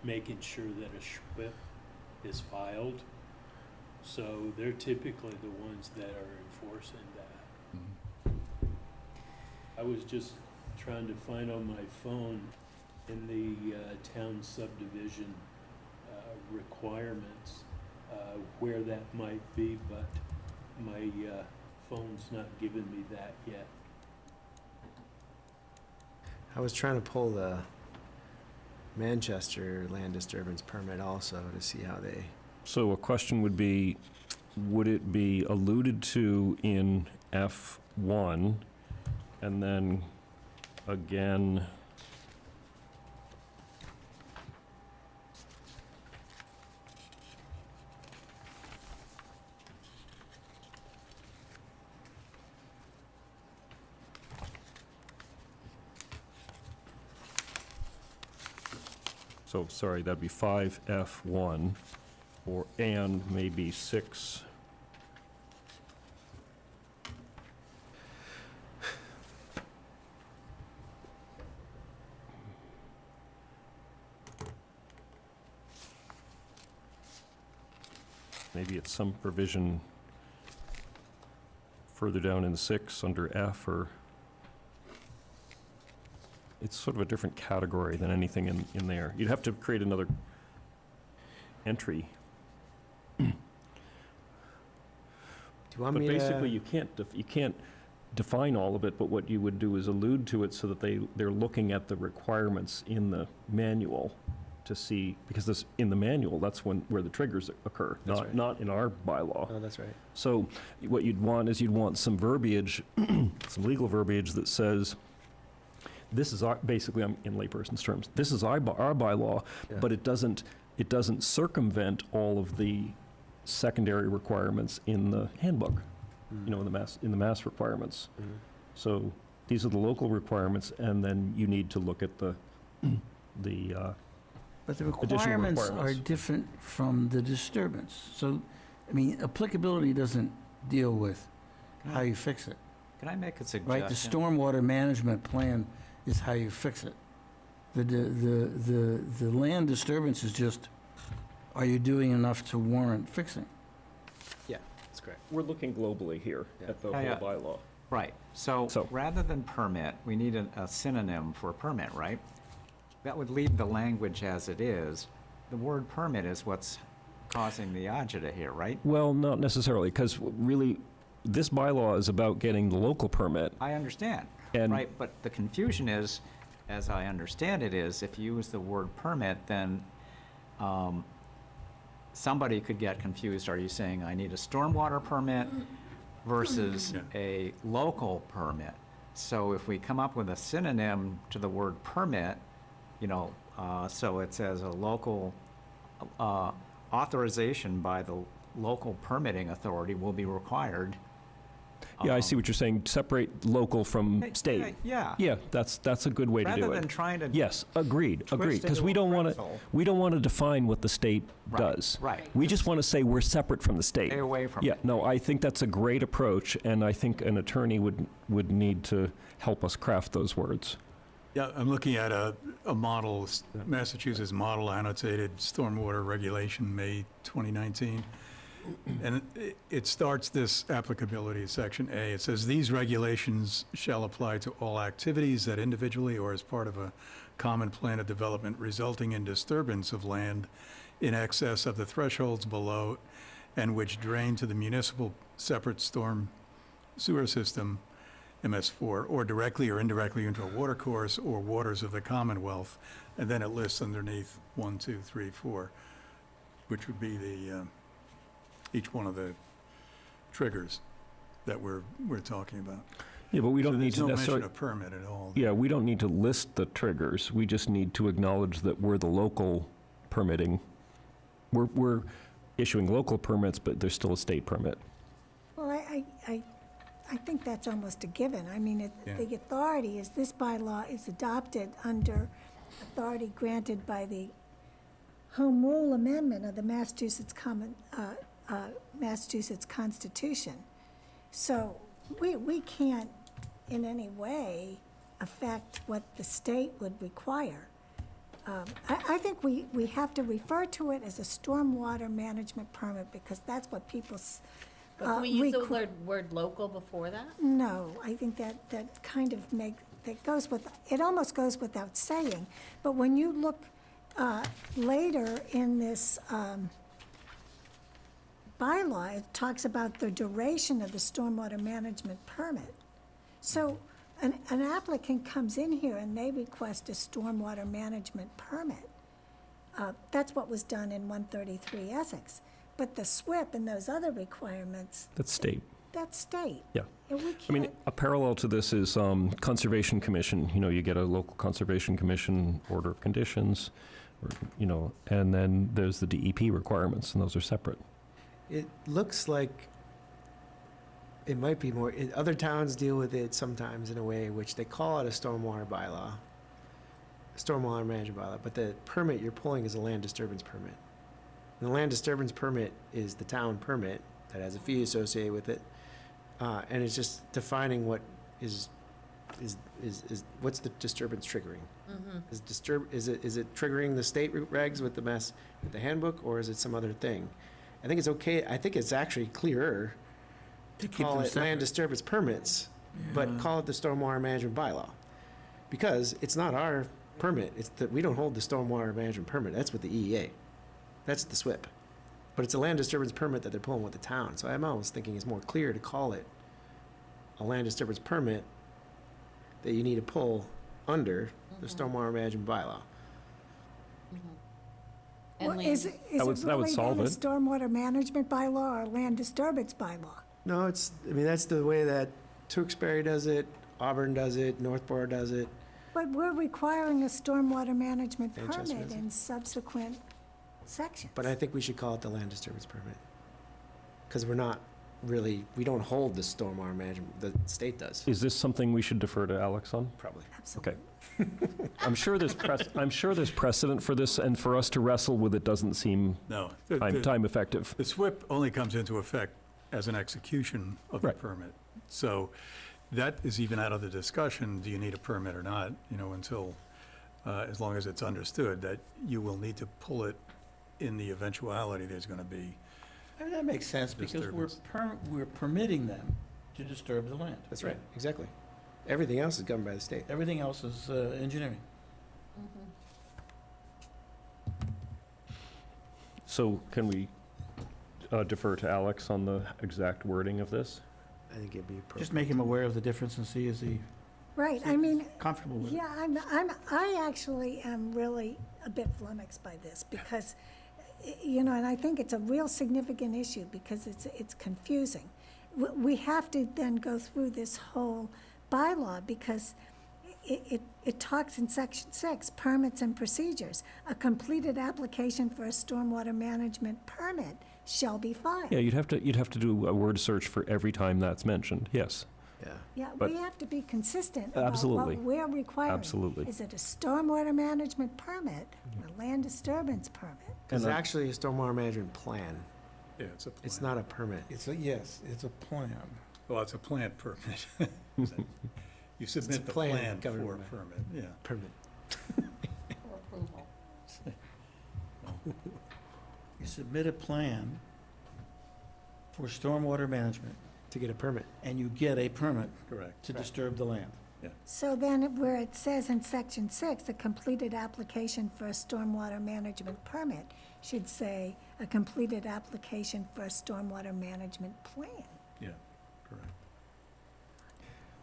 making sure that a SWIP is filed. So they're typically the ones that are enforcing that. I was just trying to find on my phone in the town subdivision requirements where that might be, but my phone's not giving me that yet. I was trying to pull the Manchester land disturbance permit also to see how they, So a question would be, would it be alluded to in F1 and then again? So, sorry, that'd be 5F1, or, and maybe 6. Maybe it's some provision further down in 6 under F, or it's sort of a different category than anything in there. You'd have to create another entry. do you want But me basically, to? you can't define all of it, but what you would do is allude to it so that they're looking at the requirements in the manual to see, because this, in the manual, that's where the triggers occur, That's right. not in our bylaw. Oh, that's right. So what you'd want is some verbiage, some legal verbiage that says, this is our, basically, I'm in layperson's terms, this is our bylaw, Yeah. but it doesn't circumvent all of the secondary requirements in the handbook, you know, in the mass requirements. Mhm. So these are the local requirements, and then you need to look at the But the Additional requirements are requirements. different from the disturbance. So, I mean, applicability doesn't deal with how you fix it, Can I make a right? The suggestion? stormwater management plan is how you fix it. The land disturbance is just, are you doing enough to warrant fixing? That's correct. We're looking globally here Yeah. at the Yeah, whole yeah. bylaw. Right, so So- rather than permit, we need a synonym for permit, right? That would leave the language as it is. The word permit is what's causing the agita here, right? Well, not necessarily, because really, this bylaw is about getting the local permit. I understand, And- right, but the confusion is, as I understand it is, if you use the word permit, then somebody could get confused. Are you saying I need a stormwater permit versus Yeah. a local permit? So if we come up with a synonym to the word permit, you know, so it says a local authorization by the local permitting authority will be required. Yeah, I see what you're saying, separate local from state. Yeah. Yeah, that's a good way to do Rather than it. trying to Yes, agreed, twist because into we a don't want pretzel. to define what the state Right, does. right. We just want to say we're separate from the state. Stay away from Yeah, it. no, I think that's a great approach, and I think an attorney would need to help us craft those words. Yeah, I'm looking at a model, Massachusetts Model Annotated Stormwater Regulation, May 2019. And it starts this applicability, section A. It says, "These regulations shall apply to all activities that individually or as part of a common plan of development resulting in disturbance of land in excess of the thresholds below and which drain to the municipal separate storm sewer system, MS4, or directly or indirectly into a watercourse or waters of the Commonwealth." And then it lists underneath 1, 2, 3, 4, which would be each one of the triggers that we're talking about. Yeah, but we don't need to There's no necessarily. mention of permit at all. Yeah, we don't need to list the triggers. We just need to acknowledge that we're the local permitting. We're issuing local permits, but there's still a state permit. Well, I think that's almost a given. I mean, Yeah. the authority is, this bylaw is adopted under authority granted by the Home Rule Amendment of the Massachusetts Constitution. So we can't in any way affect what the state would require. I think we have to refer to it as a stormwater management permit, because that's what people But can we use the requ- word local before that? No, I think that kind of it almost goes without saying. But when you look later in this bylaw, it talks about the duration of the stormwater management permit. So an applicant comes in here and they request a stormwater management permit. That's what was done in 133 Essex. But the SWIP and those other requirements, That's state. that's state. Yeah. And we I mean, can't, a parallel to this is Conservation Commission. You know, you get a local Conservation Commission order of conditions, or, you know, and then there's the DEP requirements, and those are separate. It looks like it might be more, other towns deal with it sometimes in a way which they call it a stormwater bylaw, a stormwater management bylaw, but the permit you're pulling is a land disturbance permit. And the land disturbance permit is the town permit that has a fee associated with it, and it's just defining what is what's the disturbance triggering? Is it triggering the state regs with the handbook, or is it some other thing? I think it's okay, I think it's actually clearer to keep call them it land separate. disturbance permits, but Yeah. call it the stormwater management bylaw. Because it's not our permit, it's that, we don't hold the stormwater management permit, that's with the EEA. That's the SWIP. But it's a land disturbance permit that they're pulling with the town, so I'm almost thinking it's more clear to call it a land disturbance permit that you need to pull under the stormwater management bylaw. And well, land is it That would really solve then a it. stormwater management bylaw or a land disturbance bylaw? No, that's the way that Tewksbury does it, Auburn does it, Northborough does it. But we're requiring a stormwater management Manchester permit is it? in subsequent sections. But I think we should call it the land disturbance permit. Because we don't hold the stormwater management, the state does, Is this something we should defer to Alex on? probably. Absolutely. I'm sure there's precedent for this, and for us to wrestle with it doesn't seem No. time effective. The SWIP only comes into effect as an execution of the Right. permit. So that is even out of the discussion, do you need a permit or not, until, as long as it's understood that you will need to pull it in the eventuality there's going to be. I mean, that makes sense, because we're permitting them to disturb the land. That's right, exactly. Everything else is governed by the state. Everything else is engineering. So can we defer to Alex on the exact wording of this? I think it'd be appropriate. Just make him aware of the difference and see is he Right, I mean, comfortable with it. yeah, I actually am really a bit flummoxed by this, because, and I think it's a real significant issue, because it's confusing. We have to then go through this whole bylaw, because it talks in section 6, permits and procedures. A completed application for a stormwater management permit shall be filed. Yeah, you'd have to do a word search for every time that's mentioned, yes. Yeah. Yeah, But- we have to be consistent about Absolutely. what we're requiring. Absolutely. Is it a stormwater management permit, or a land disturbance permit? Because And, actually a stormwater management plan, Yeah, it's a plan. it's not a permit. It's it's a plan. Well, it's a plant permit. You submit the plan plan for governed a by- permit, yeah. Permit. For approval. You submit a plan, for stormwater management, To get a permit. and you get a permit Correct. to disturb the land. So then where it says in section 6, a completed application for a stormwater management permit should say a completed application for a stormwater management plan. Yeah, correct.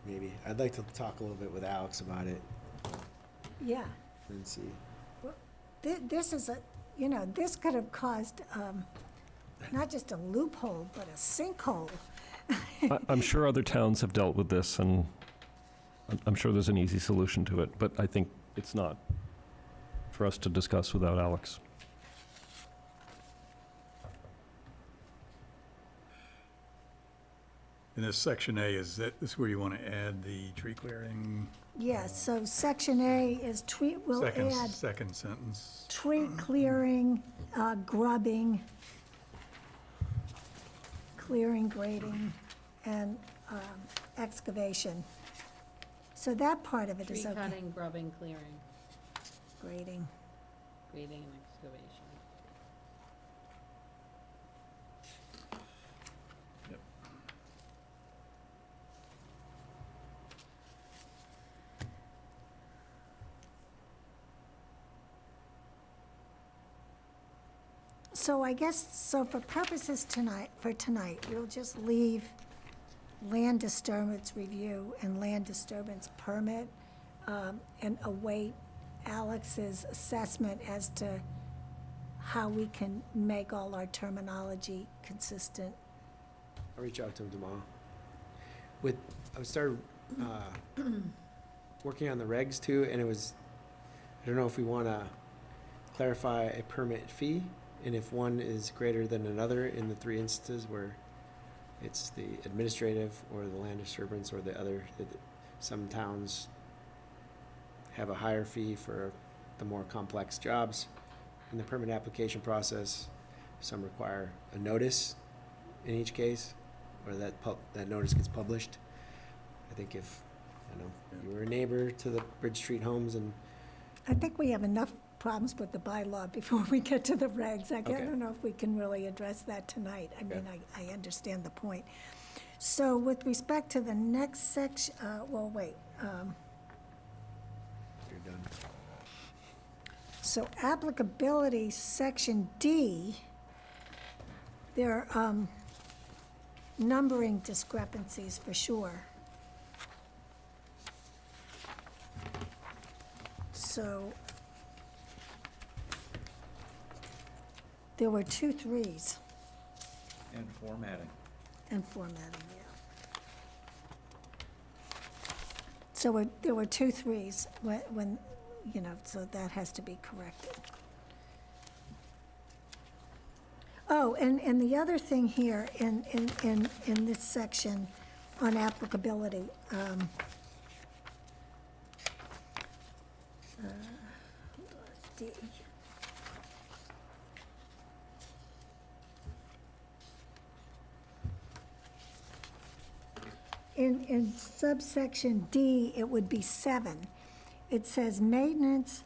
Maybe. I'd like to talk a little bit with Alex about it Yeah. and see. This is a, this could have caused, not just a loophole, but a sinkhole. I'm sure other towns have dealt with this, and I'm sure there's an easy solution to it, but I think it's not for us to discuss without Alex. And this section A, is this where you want to add the tree clearing? Yes, so section A is we'll add Second sentence. tree clearing, grubbing, clearing, grading, and excavation. So that part of it Tree is okay. cutting, grubbing, clearing, Grading. grading, and excavation. So I guess, so for purposes tonight, we'll just leave land disturbance review and land disturbance permit, and await Alex's assessment as to how we can make all our terminology consistent. I'll reach out to him tomorrow. I started working on the regs too, and I don't know if we want to clarify a permit fee, and if one is greater than another in the 3 instances where it's the administrative or the land disturbance or the other. Some towns have a higher fee for the more complex jobs in the permit application process. Some require a notice in each case, or that notice gets published. I think if, you were a neighbor to the Bridge Street homes and I think we have enough problems with the bylaw before we get to the regs. I Okay. don't know if we can really address that tonight. I Okay. mean, I understand the point. So with respect to the next section, well, wait. you're done. So applicability, section D, there are numbering discrepancies for sure. So there were 2 3s And formatting. and formatting, yeah. So there were 2 3s when, so that has to be corrected. Oh, and the other thing here in this section on applicability, hold on, D. In subsection D, it would be 7. It says maintenance,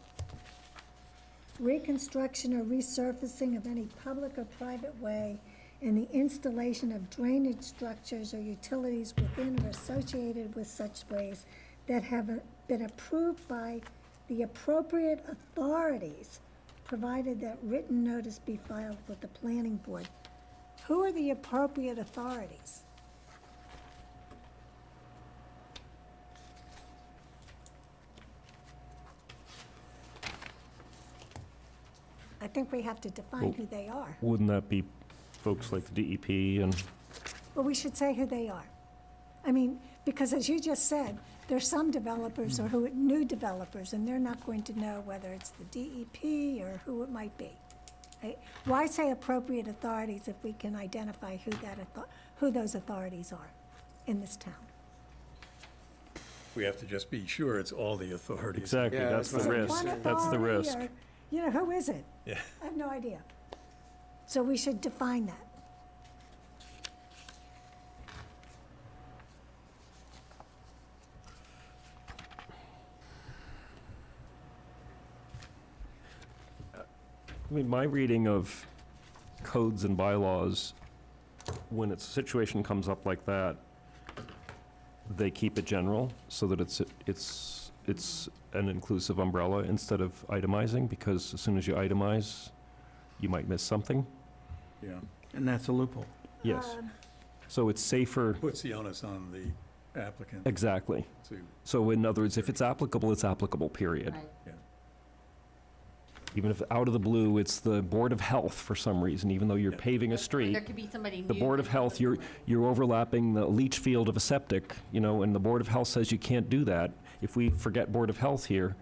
reconstruction or resurfacing of any public or private way, and the installation of drainage structures or utilities within or associated with such ways that have been approved by the appropriate authorities, provided that written notice be filed with the planning board. Who are the appropriate authorities? I think we have to define who they are. Wouldn't that be folks like the DEP and, Well, we should say who they are. I mean, because as you just said, there's some developers or new developers, and they're not going to know whether it's the DEP or who it might be. Right? Why say appropriate authorities if we can identify who those authorities are in this town? We have to just be sure it's all the authorities. exactly, Yeah, that's that's the what I'm risk, One saying. that's the authority risk. or, who is it? Yeah. I have no idea. So we should define that. I mean, my reading of codes and bylaws when a situation comes up like that, they keep it general so that it's an inclusive umbrella instead of itemizing, because as soon as you itemize, you might miss something. Yeah, And that's a loophole. Yes. Um, So it's safer, puts the onus on the applicant exactly. to, So in other words, if it's applicable, period. Right. Even if out of the blue, it's the Board of Health for some reason, even though you're Yeah. paving a street. There could be somebody new. The Board of that Health, does you're, it. you're overlapping the leach field of a septic, you know, and the Board of Health says you can't do that. If we forget Board of Health here,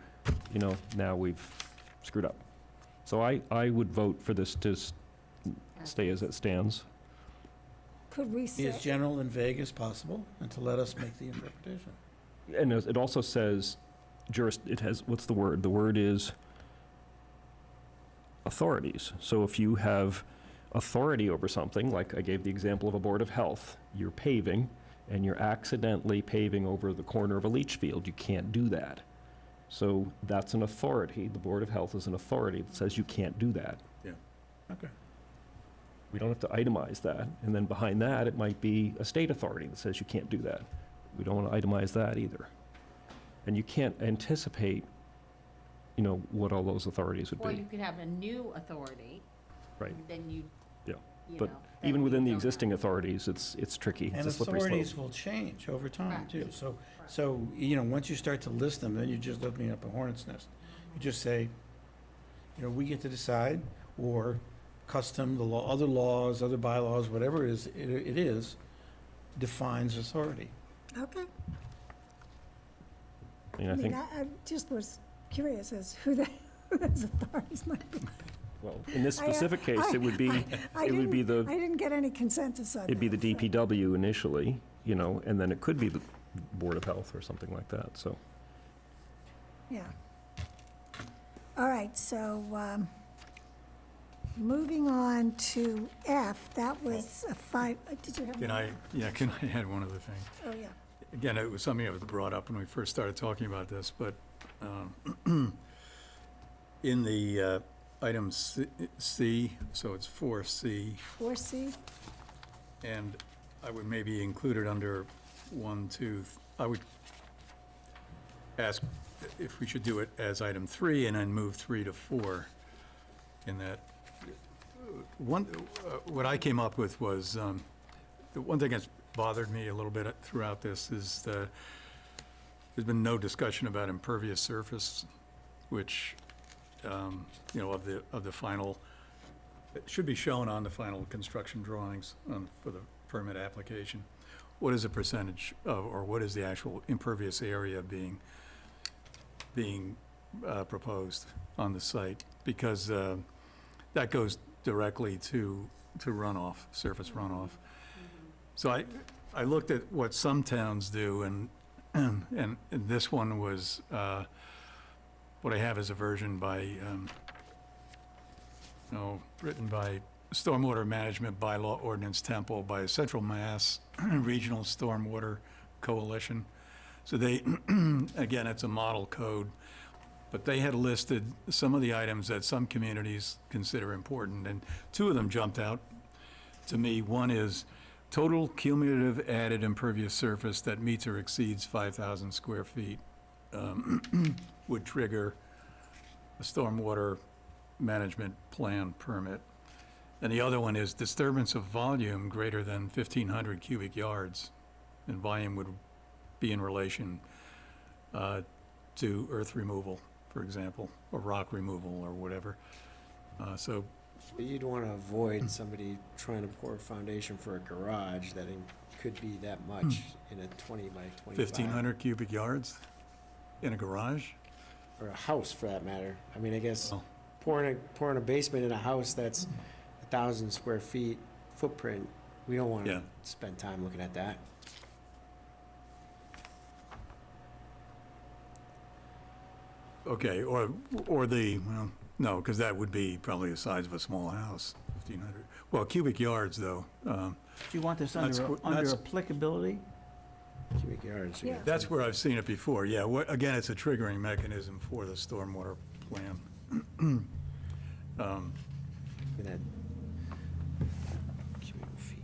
you know, now we've screwed up. So I would vote for this to stay as it stands. Could we Be say, as general and vague as possible, and to let us make the interpretation. And it also says, it has, what's the word? The word is authorities. So if you have authority over something, like I gave the example of a Board of Health, you're paving, and you're accidentally paving over the corner of a leach field, you can't do that. So that's an authority. The Board of Health is an authority that says you can't do that. Okay. We don't have to itemize that. And then behind that, it might be a state authority that says you can't do that. We don't want to itemize that either. And you can't anticipate, you know, what all those authorities would Or be. you could have a new authority. Right. and Then you. Yeah. you But know, then even we within the don't existing have- authorities, it's tricky. And It's a slippery slope. authorities will change over time, Right. too. So, you know, once you start to list them, then you're just opening up a hornet's nest. You just say, you know, we get to decide, or custom, the law, other laws, other bylaws, whatever it is, defines authority. okay. I mean, I think, I just was curious as who those authorities might be. well, in this I, specific case, it would be, I it would be didn't- the, I didn't get any consensus on that. it'd be the so- DPW initially, you know, and then it could be the Board of Health or something like that, so. Yeah. All right, so, moving on to F, that was a five, did you have? can I add one other thing? Oh, yeah. Again, it was something that was brought up when we first started talking about this, but in the item C, so it's 4C, 4C, and I would maybe include it under 1, 2, I would ask if we should do it as item 3 and then move 3 to 4 in that. What I came up with was, the one thing that's bothered me a little bit throughout this is there's been no discussion about impervious surface, which, you know, of the final, it should be shown on the final construction drawings for the permit application. What is the percentage of, or what is the actual impervious area being proposed on the site? Because that goes directly to runoff, surface runoff. So I looked at what some towns do, and this one was, what I have is a version by, written by Stormwater Management Bylaw Ordinance Temple by Central Mass Regional Stormwater Coalition. So they, again, it's a model code, but they had listed some of the items that some communities consider important, and two of them jumped out to me. One is total cumulative added impervious surface that meets or exceeds 5,000 square feet would trigger a stormwater management plan permit. And the other one is disturbance of volume greater than 1,500 cubic yards, and volume would be in relation to earth removal, for example, or rock removal or whatever. So But you'd want to avoid somebody trying to pour a foundation for a garage that could be that much in a 20 by 25. 1,500 cubic yards in a garage? Or a house, for that matter. I mean, I guess Oh. pouring a basement in a house that's 1,000 square feet footprint, we don't want to Yeah. spend time looking at that. Okay, or well, no, because that would be probably the size of a small house, 1,500. Well, cubic yards, though. Do you want this That's under qu- that's- applicability? Cubic yards. Yeah. That's where I've seen it before, yeah. Again, it's a triggering mechanism for the stormwater plan. That cubic feet.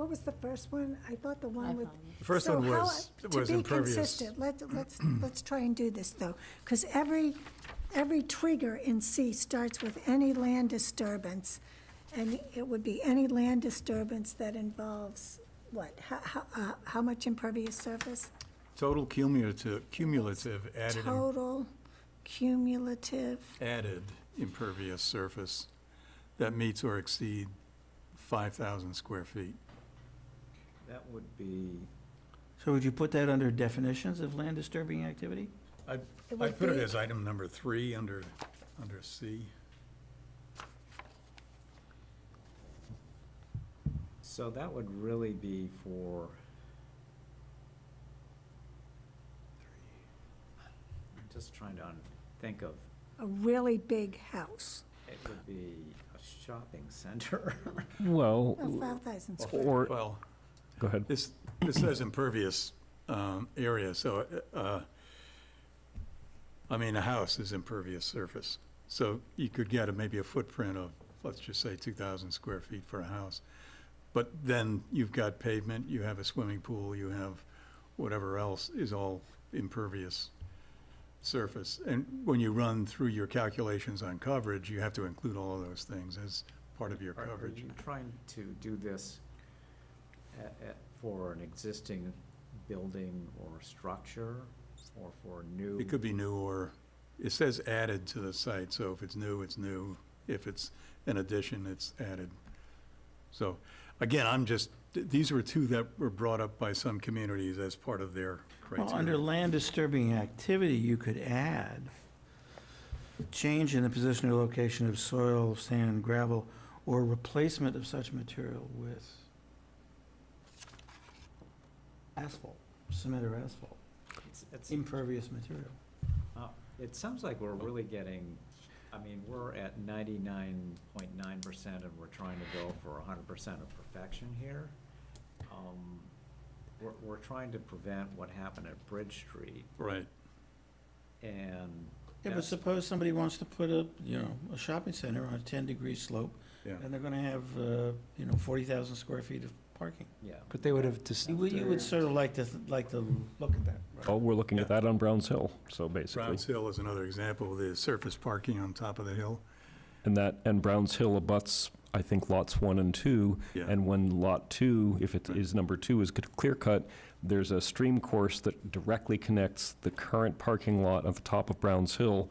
what was the first one? I thought the one with. The first So one how- was To be impervious. consistent, let's try and do this, though, because every trigger in C starts with any land disturbance, and it would be any land disturbance that involves, what, how much impervious surface? Total cumulative Total cumulative, added impervious surface that meets or exceed 5,000 square feet. That would be, So would you put that under definitions of land disturbing activity? it I would put it be, as item number 3 under C. so that would really be for. I'm just trying to think of, a really big house, it would be a shopping center. Well, 5,000 square. or, Well, go ahead. this says impervious area, so, I mean, a house is impervious surface. So you could get maybe a footprint of, let's just say, 2,000 square feet for a house. But then you've got pavement, you have a swimming pool, you have whatever else is all impervious surface. And when you run through your calculations on coverage, you have to include all of those things as part of your Are coverage. you trying to do this for an existing building or structure, or for new? It could be new, or, it says added to the site, so if it's new, it's new. If it's an addition, it's added. So, again, these were two that were brought up by some communities as part of their Well, under criteria. land disturbing activity, you could add change in the position or location of soil, sand, gravel, or replacement of such material with asphalt, cement or asphalt, It's- impervious material. It sounds like we're really getting, I mean, we're at 99.9% and we're trying to go for 100% of perfection here. We're trying to prevent what happened at Bridge Street, Right. and Yeah, but that's- suppose somebody wants to put a shopping center on a 10-degree slope, Yeah. and they're gonna have, 40,000 square feet of parking. yeah. But they would have just. You would sort of like to look at that, right? Oh, we're looking at that on Browns Hill, so basically. Browns Hill is another example, the surface parking on top of the hill. And Browns Hill abuts, I think, lots 1 and 2. Yeah. And when lot 2, if it Right. is number 2, is clear cut, there's a stream course that directly connects the current parking lot at the top of Browns Hill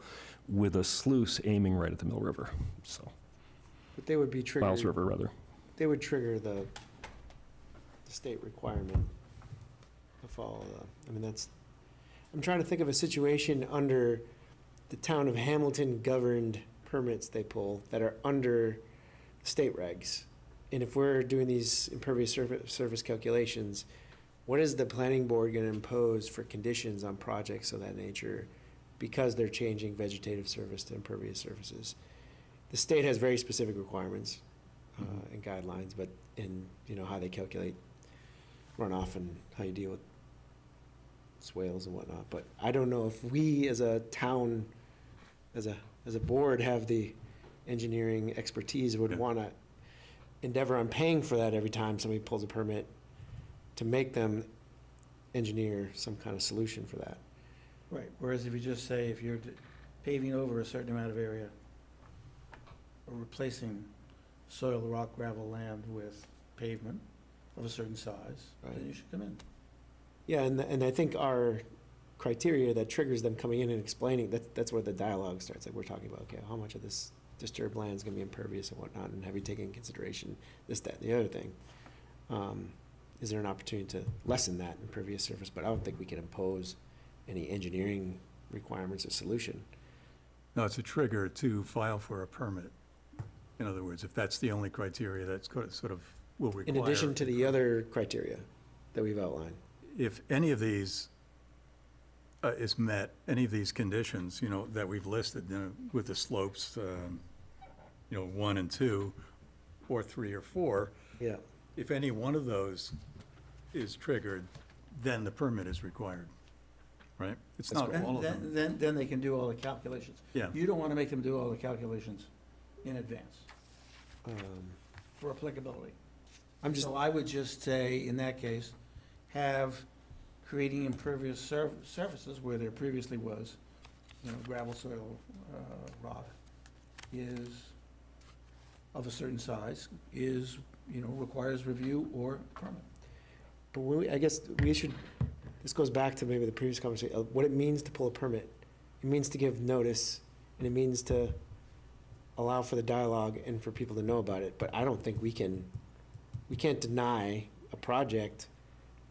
with a sluice aiming right at the Mill River, so, But they would be Miles triggered, River, rather. they would trigger the state requirement to follow I mean, I'm trying to think of a situation under the town of Hamilton governed permits they pull that are under state regs. And if we're doing these impervious surface calculations, what is the planning board gonna impose for conditions on projects of that nature because they're changing vegetative surface to impervious surfaces? The state has very specific requirements and guidelines, but how they calculate runoff and how you deal with swales and whatnot. But I don't know if we as a town, as a board, have the engineering expertise, would Yeah. want to endeavor on paying for that every time somebody pulls a permit to make them engineer some kind of solution for that. Right, whereas if you just say, if you're paving over a certain amount of area, or replacing soil, rock, gravel, land with pavement of a certain size, then Right. you should come in. Yeah, and I think our criteria that triggers them coming in and explaining, that's where the dialogue starts, like we're talking about, okay, how much of this disturbed land is gonna be impervious and whatnot, and have you taken into consideration this, that, and the other thing? Is there an opportunity to lessen that impervious surface? But I don't think we can impose any engineering requirements or solution. No, it's a trigger to file for a permit. In other words, if that's the only criteria that's sort of will require. In addition to the other criteria that we've outlined. If any of these is met, any of these conditions, that we've listed, with the slopes, 1 and 2, or 3 or 4, Yeah. if any one of those is triggered, then the permit is required, right? It's That's not correct. all of them. Then they can do all the calculations. Yeah. You don't want to make them do all the calculations in advance Um, for applicability. I'm just, So I would just say, in that case, have creating impervious surfaces where there previously was, gravel, soil, rock, is of a certain size, requires review or permit. but I guess we should, this goes back to maybe the previous conversation, what it means to pull a permit. It means to give notice, and it means to allow for the dialogue and for people to know about it, but I don't think we can't deny a project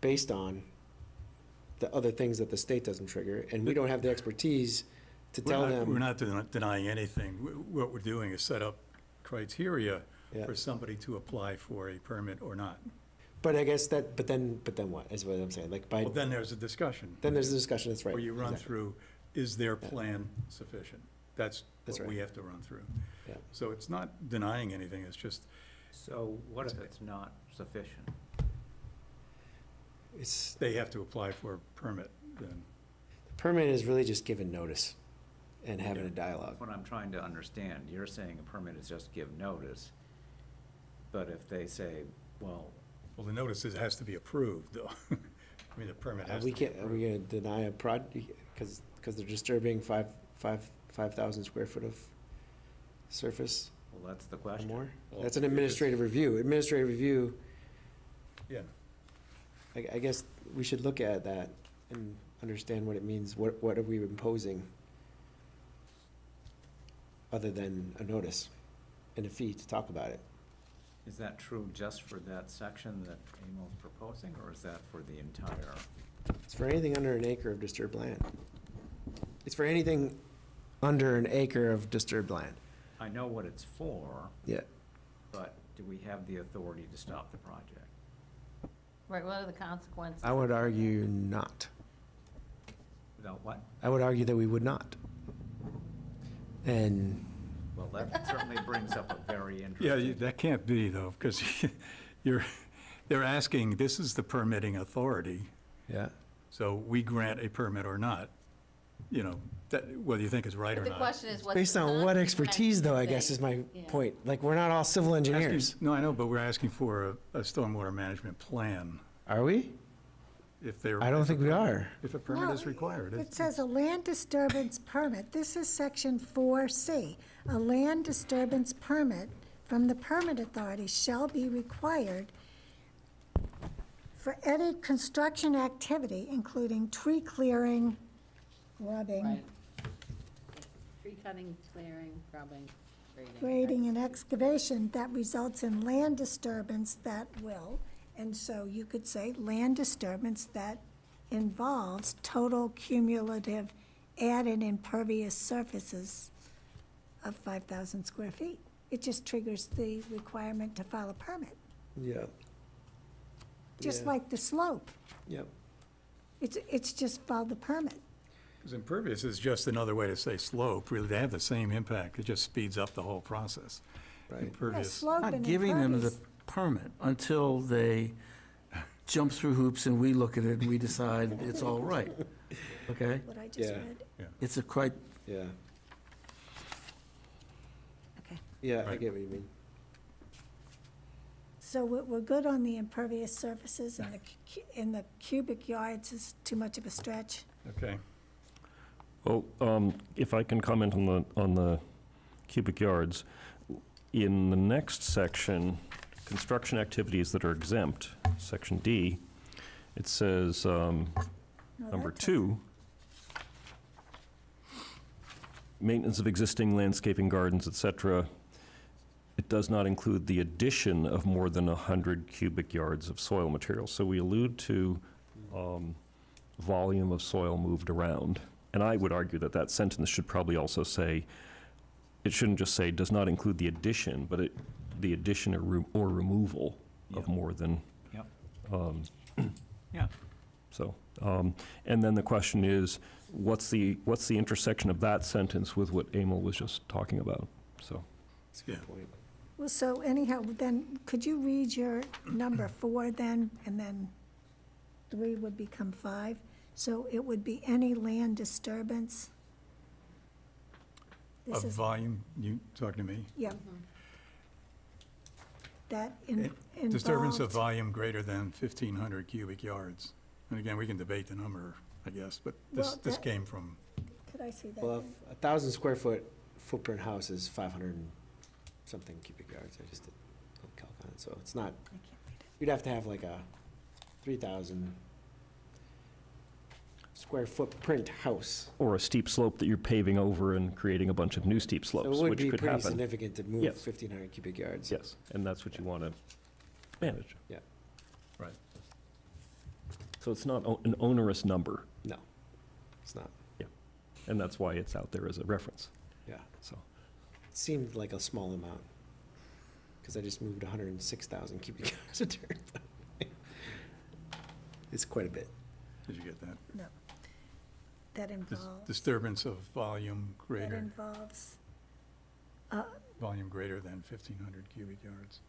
based on the other things that the state doesn't trigger, and we don't have the expertise to tell We're them. not denying anything. What we're doing is set up criteria Yeah. for somebody to apply for a permit or not. But I guess but then what, is what I'm saying, like, Well, then there's a discussion. then there's a discussion, that's right. Where you run exactly. through, is their plan sufficient? That's That's what we right. have to run through. Yeah. So it's not denying anything, it's just, So what if it's not sufficient? It's, they have to apply for a permit then. permit is really just giving notice and having a dialogue. What I'm trying to understand, you're saying a permit is just give notice, but if they say, well, Well, the notice has to be approved, though. I mean, the permit has to We be can't, are we approved. gonna deny a because they're disturbing 5,000 square foot of surface well, that's the or question. more? Well, That's an if it's- administrative review. Administrative review, Yeah, I guess we should look at that and understand what it means. What are we imposing? Other than a notice and a fee to talk about it. Is that true just for that section that Emil's proposing, or is that for the entire? It's for anything under an acre of disturbed land. It's for anything under an acre of disturbed land. I know what it's for, Yeah. but do we have the authority to stop the project? Right, what are the consequences? I would argue not. Without what? I would argue that we would not. And Well, that certainly brings up a very yeah, interesting. that can't be, though, because they're asking, this is the permitting authority, yeah, so we grant a permit or not, whether you think it's right But or the not. question is, what's based the on what expertise, though, I guess is my Yeah. point. Like, we're not all civil engineers, No, I know, but we're asking for a stormwater management plan, are we? if they're. I don't think we are. If a permit No, is required. It says a land disturbance permit. This is section 4C. A land disturbance permit from the permit authority shall be required for any construction activity, including tree clearing, grubbing, Right. Tree cutting, clearing, grubbing, grading. grading, and excavation that results in land disturbance that will, and so you could say land disturbance that involves total cumulative added impervious surfaces of 5,000 square feet. It just triggers the requirement to file a permit, Yeah. just Yeah. like the slope. Yep. It's just file the permit. Because impervious is just another way to say slope, really, they have the same impact, it just speeds up the whole process. Right. Yeah, Impervious, slope Not and giving them the impervious. permit until they jump through hoops and we look at it and we decide it's all right, okay? What I just Yeah. read. It's a quite, Yeah. Okay. Yeah, I Right. get what you mean. So we're good on the impervious surfaces, and in the cubic yards is too much of a stretch. okay. Well, if I can comment on the cubic yards, in the next section, construction activities that are exempt, section D, it says, No, number that 2, maintenance of existing landscaping gardens, et cetera, it does not include the addition of more than 100 cubic yards of soil material. So we allude to volume of soil moved around. And I would argue that that sentence should probably also say, it shouldn't just say does not include the addition, but the addition or removal of Yep. more than. Yep. um, Yeah. So, and then the question is, what's the intersection of that sentence with what Emil was just talking about? So, That's a good point. Well, so anyhow, then, could you read your number 4 then, and then 3 would become 5? So it would be any land disturbance. This Of is, volume, you talking to me? yeah, that Disturbance of involved, volume greater than 1,500 cubic yards. And again, we can debate the number, I guess, but Well, this that- came from, could I see that? Well, then? if 1,000 square foot footprint house is 500 and something cubic yards, I just did a calc on it, so it's not, I can't read it. you'd have to have like a 3,000 square footprint house. Or a steep slope that you're paving over and creating a bunch of new steep So it slopes, would which be could pretty happen. significant to move Yes. 1,500 cubic yards. Yes, and that's what you want to manage. Yeah. Right. So it's not an onerous number, No, it's not, and that's why it's out there as a reference, yeah. so. It seemed like a small amount, because I just moved 106,000 cubic yards of dirt. It's quite a bit. did you get that? No. That Dis- involves, Disturbance of volume that greater, involves, volume greater than 1,500 cubic yards.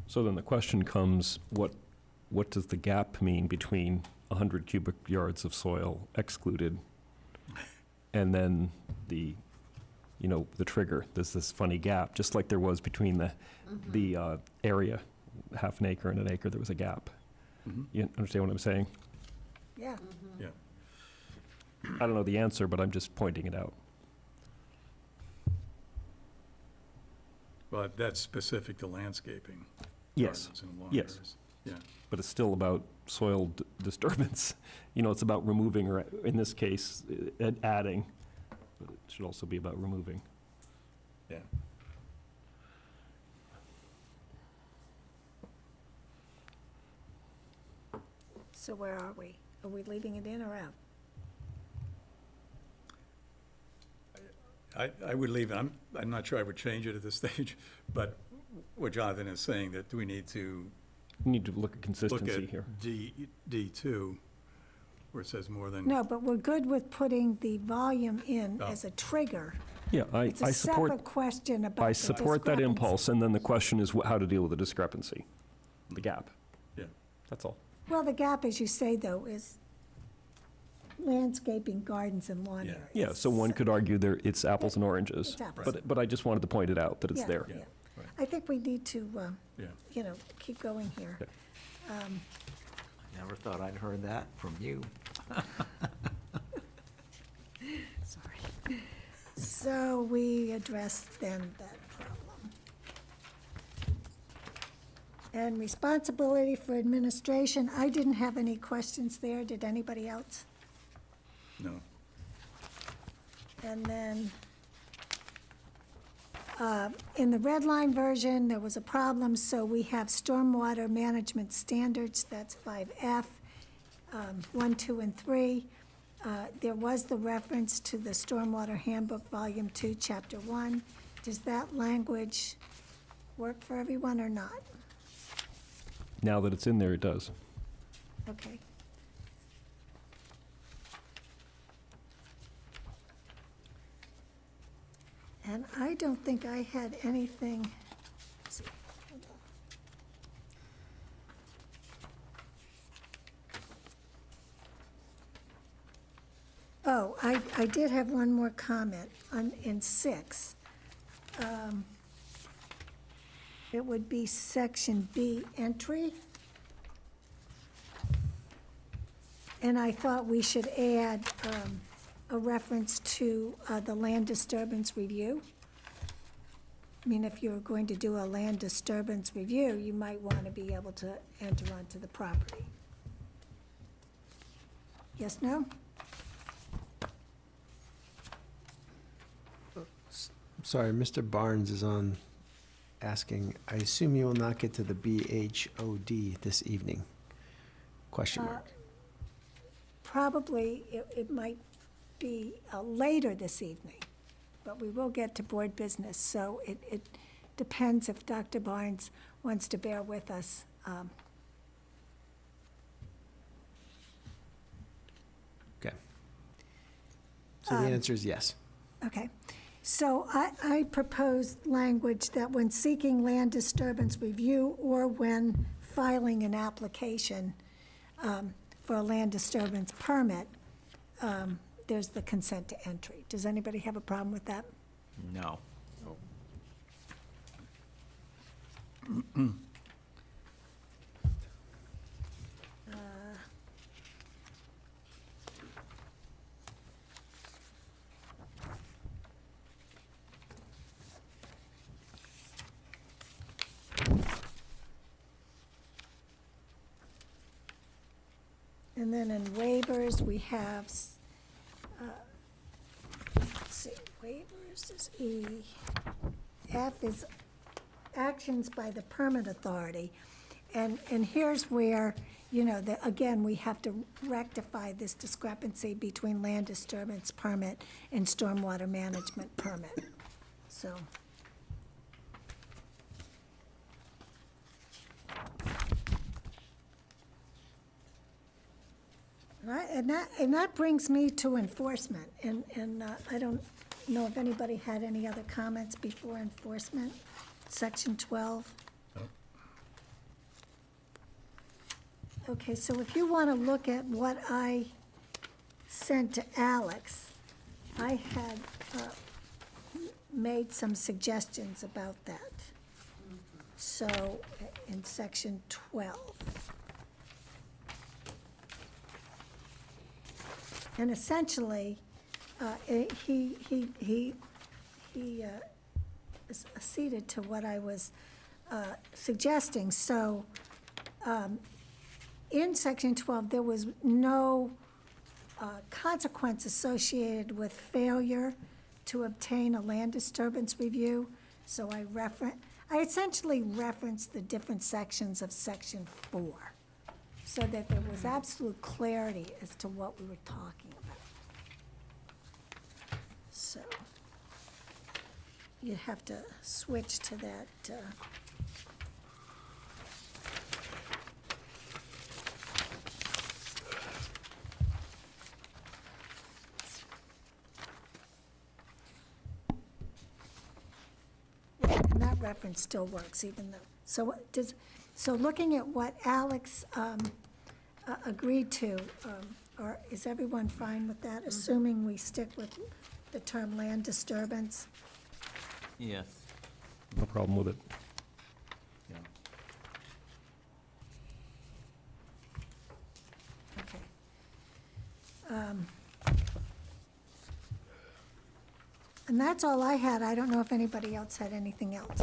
So then the question comes, what does the gap mean between 100 cubic yards of soil excluded and then the trigger? There's this funny gap, just like there was between the area, half an acre and an acre, there was a gap. Mhm. You understand what I'm saying? yeah, Yeah, I don't know the answer, but I'm just pointing it out. but that's specific to landscaping. Yes, gardens and lawn yes. areas. Yeah, but it's still about soil disturbance. It's about removing, or in this case, adding, but it should also be about removing. yeah. so where are we? Are we leaving it in or out? I would leave it, I'm not sure I would change it at this stage, but what Jonathan is saying, that we need to We need to look at look consistency here. at D2, where it says more than. No, but we're good with putting the volume in Oh. as a trigger. Yeah, It's a separate question about I the support that discrepancy. impulse, and then the question is how to deal with the discrepancy, the gap. Yeah. That's all. Well, the gap, as you say, though, is landscaping, gardens, and lawn Yeah. areas. Yeah, so one could argue it's apples and oranges. It's apples. But I just wanted to point it out, that it's Yeah, there. yeah. right. I think we need to, Yeah. keep going here. Okay. Never thought I'd heard that from you. Sorry. So we addressed then that problem. And responsibility for administration, I didn't have any questions there. Did anybody else? No, And then, in the red line version, there was a problem, so we have stormwater management standards, that's 5F, 1, 2, and 3. There was the reference to the Stormwater Handbook, Volume 2, Chapter 1. Does that language work for everyone or not? Now that it's in there, it does. Okay. And I don't think I had anything. Let's see, hold on. Oh, I did have one more comment in 6. It would be Section B, entry. And I thought we should add a reference to the land disturbance review. I mean, if you're going to do a land disturbance review, you might want to be able to enter onto the property. Yes, no? Sorry, Mr. Barnes is on asking, I assume you will not get to the BHOD this evening? Question mark. Probably, it might be later this evening, but we will get to board business, so it depends if Dr. Barnes wants to bear with us. Okay. So the answer is yes. Okay. So I propose language that when seeking land disturbance review or when filing an application for a land disturbance permit, there's the consent to entry. Does anybody have a problem with that? No. And then in waivers, we have, let's see, waivers is E. F is actions by the permit authority. And here's where, you know, again, we have to rectify this discrepancy between land disturbance permit and stormwater management permit. So. Right, and that brings me to enforcement, and I don't know if anybody had any other comments before enforcement, section 12. Okay, so if you want to look at what I sent to Alex, I had made some suggestions about that. So, in section 12. And essentially, he acceded to what I was suggesting. So in section 12, there was no consequence associated with failure to obtain a land disturbance review. So I essentially referenced the different sections of section 4. So that there was absolute clarity as to what we were talking about. So you have to switch to that. And that reference still works, even though. So looking at what Alex agreed to, or is everyone fine with that, assuming we stick with the term land disturbance? Yes. No problem with it. Yeah. Okay. And that's all I had. I don't know if anybody else had anything else.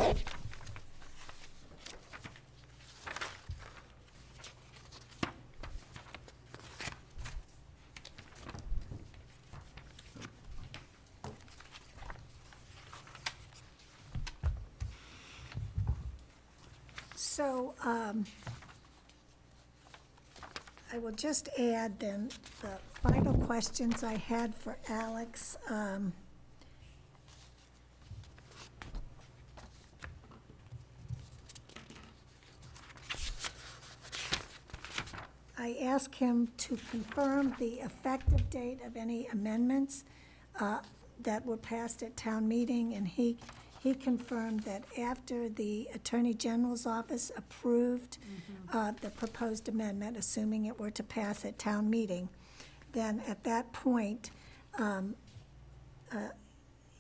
So, I will just add then the final questions I had for Alex. I asked him to confirm the effective date of any amendments that were passed at town meeting, and he confirmed that after the Attorney General's office approved the proposed amendment, assuming it were to pass at town meeting, then at that point, the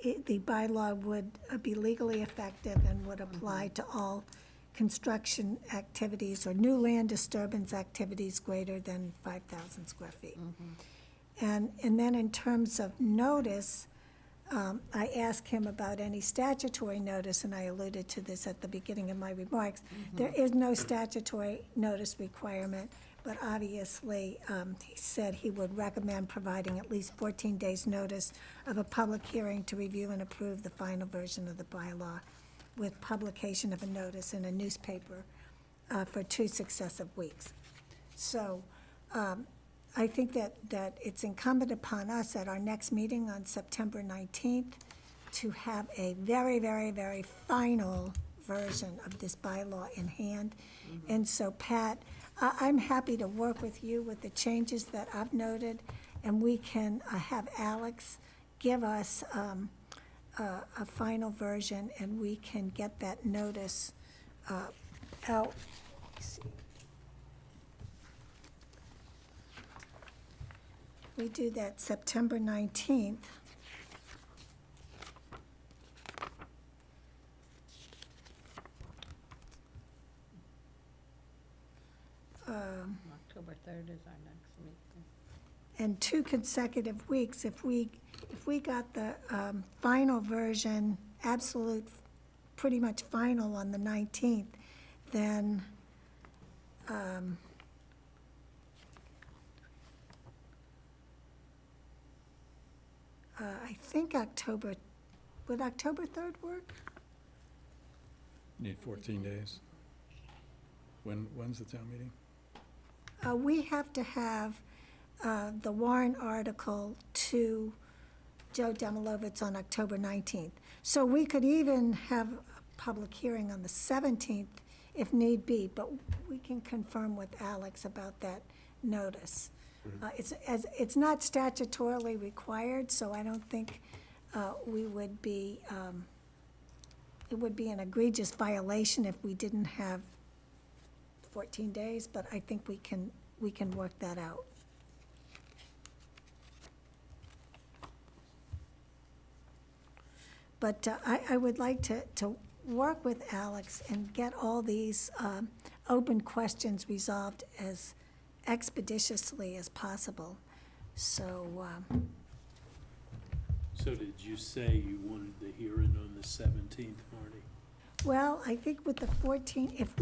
bylaw would be legally effective and would apply to all construction activities or new land disturbance activities greater than 5,000 square feet. And then in terms of notice, I asked him about any statutory notice, and I alluded to this at the beginning of my remarks. There is no statutory notice requirement, but obviously, he said he would recommend providing at least 14 days' notice of a public hearing to review and approve the final version of the bylaw with publication of a notice in a newspaper for 2 successive weeks. So, I think that it's incumbent upon us at our next meeting on September 19th to have a very, very, very final version of this bylaw in hand. And so, Pat, I'm happy to work with you with the changes that I've noted, and we can have Alex give us a final version, and we can get that notice out. Let me see. We do that September 19th. October 3rd is our next meeting. And 2 consecutive weeks, if we got the final version, absolute, pretty much final on the 19th, then I think would October 3rd work? Need 14 days. When's the town meeting? We have to have the warrant article to Joe Demilovitz on October 19th. So we could even have a public hearing on the 17th if need be, but we can confirm with Alex about that notice. It's not statutorily required, so I don't think we would be, it would be an egregious violation if we didn't have 14 days, but I think we can work that out. But I would like to work with Alex and get all these open questions resolved as expeditiously as possible. So, So did you say you wanted the hearing on the 17th, Marty? well, I think with the 14, if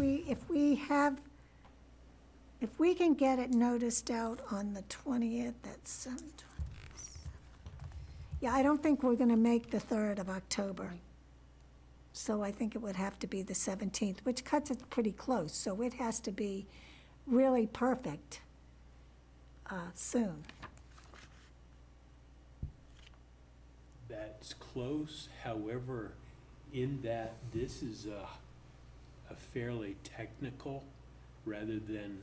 we can get it noticed out on the 20th, that's 7/27. Yeah, I don't think we're gonna make the 3rd of October. So I think it would have to be the 17th, which cuts it pretty close, so it has to be really perfect soon. That's close, however, in that this is a fairly technical rather than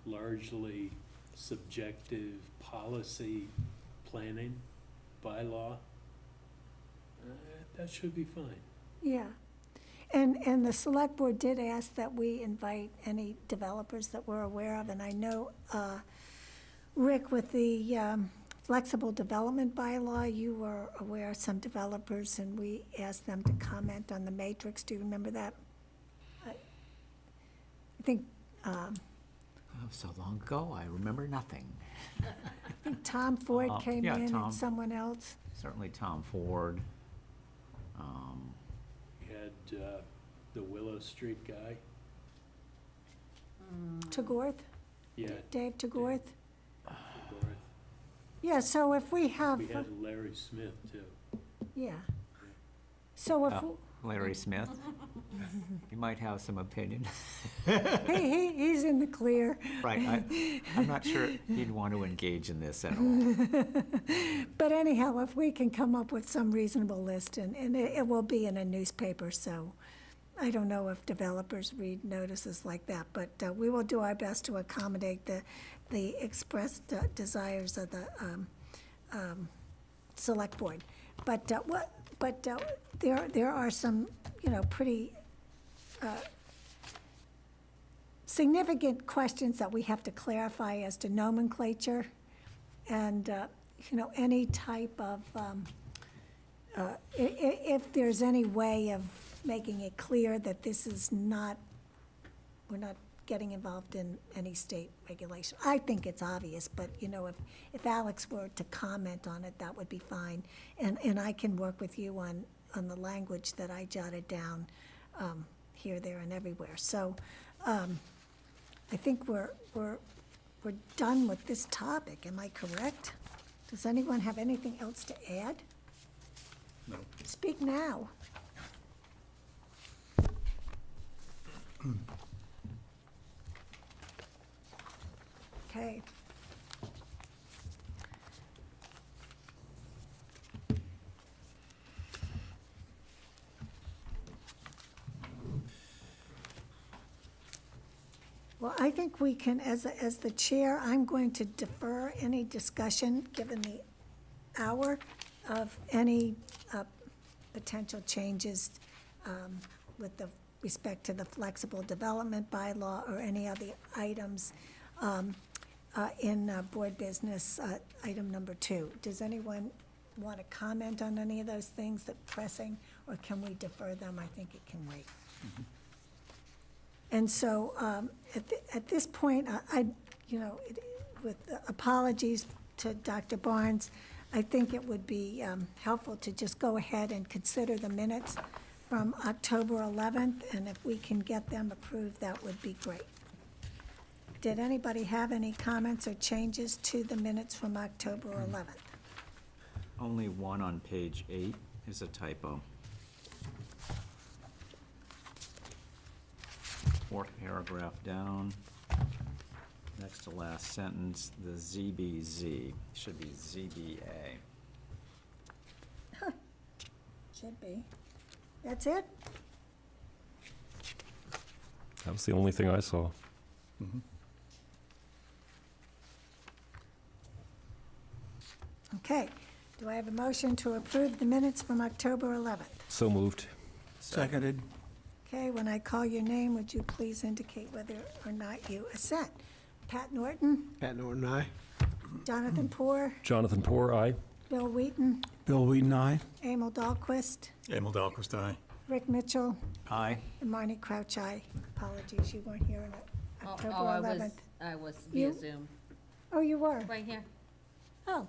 largely subjective policy planning bylaw. That should be fine. Yeah. And the select board did ask that we invite any developers that we're aware of, and I know, Rick, with the flexible development bylaw, you were aware of some developers, and we asked them to comment on the matrix. Do you remember that? I think, Oh, so long ago, I remember nothing. I think Tom Ford came yeah, in Tom. and someone else. Certainly Tom Ford. You had the Willow Street guy. Tagorth, Yeah, Dave Tagorth. Dorothy. Yeah, so if we have, We had Larry Smith, too. yeah. So if, Oh, Larry Smith. He might have some opinion. he's in the clear. Right, I'm not sure he'd want to engage in this at all. But anyhow, if we can come up with some reasonable list, and it will be in a newspaper, so I don't know if developers read notices like that, but we will do our best to accommodate the expressed desires of the select board. But there are some, pretty significant questions that we have to clarify as to nomenclature and, any type of, if there's any way of making it clear that this is not, we're not getting involved in any state regulation. I think it's obvious, but, if Alex were to comment on it, that would be fine. And I can work with you on the language that I jotted down here, there, and everywhere. So I think we're done with this topic. Am I correct? Does anyone have anything else to add? No. Speak now. Okay. Well, I think we can, as the chair, I'm going to defer any discussion, given the hour, of any potential changes with the respect to the flexible development bylaw or any other items in board business, item number 2. Does anyone want to comment on any of those things that pressing, or can we defer them? I think it can wait. And so, at this point, with apologies to Dr. Barnes, I think it would be helpful to just go ahead and consider the minutes from October 11th, and if we can get them approved, that would be great. Did anybody have any comments or changes to the minutes from October 11th? Only one on page 8 is a typo. Fourth paragraph down, next to last sentence, the ZBZ should be ZBA. Should be. That's it? That was the only thing I saw. Okay. Do I have a motion to approve the minutes from October 11th? So moved. Seconded. Okay, when I call your name, would you please indicate whether or not you assent? Pat Norton, Pat Norton, aye. Jonathan Poor, Jonathan Poor, aye. Bill Wheaton, Bill Wheaton, aye. Emil Dahlquist, Emil Dahlquist, aye. Rick Mitchell, Aye. and Marnie Crouch, aye. Apologies, you weren't here on October 11th. I was via You? Zoom, Oh, you were? right here. Oh,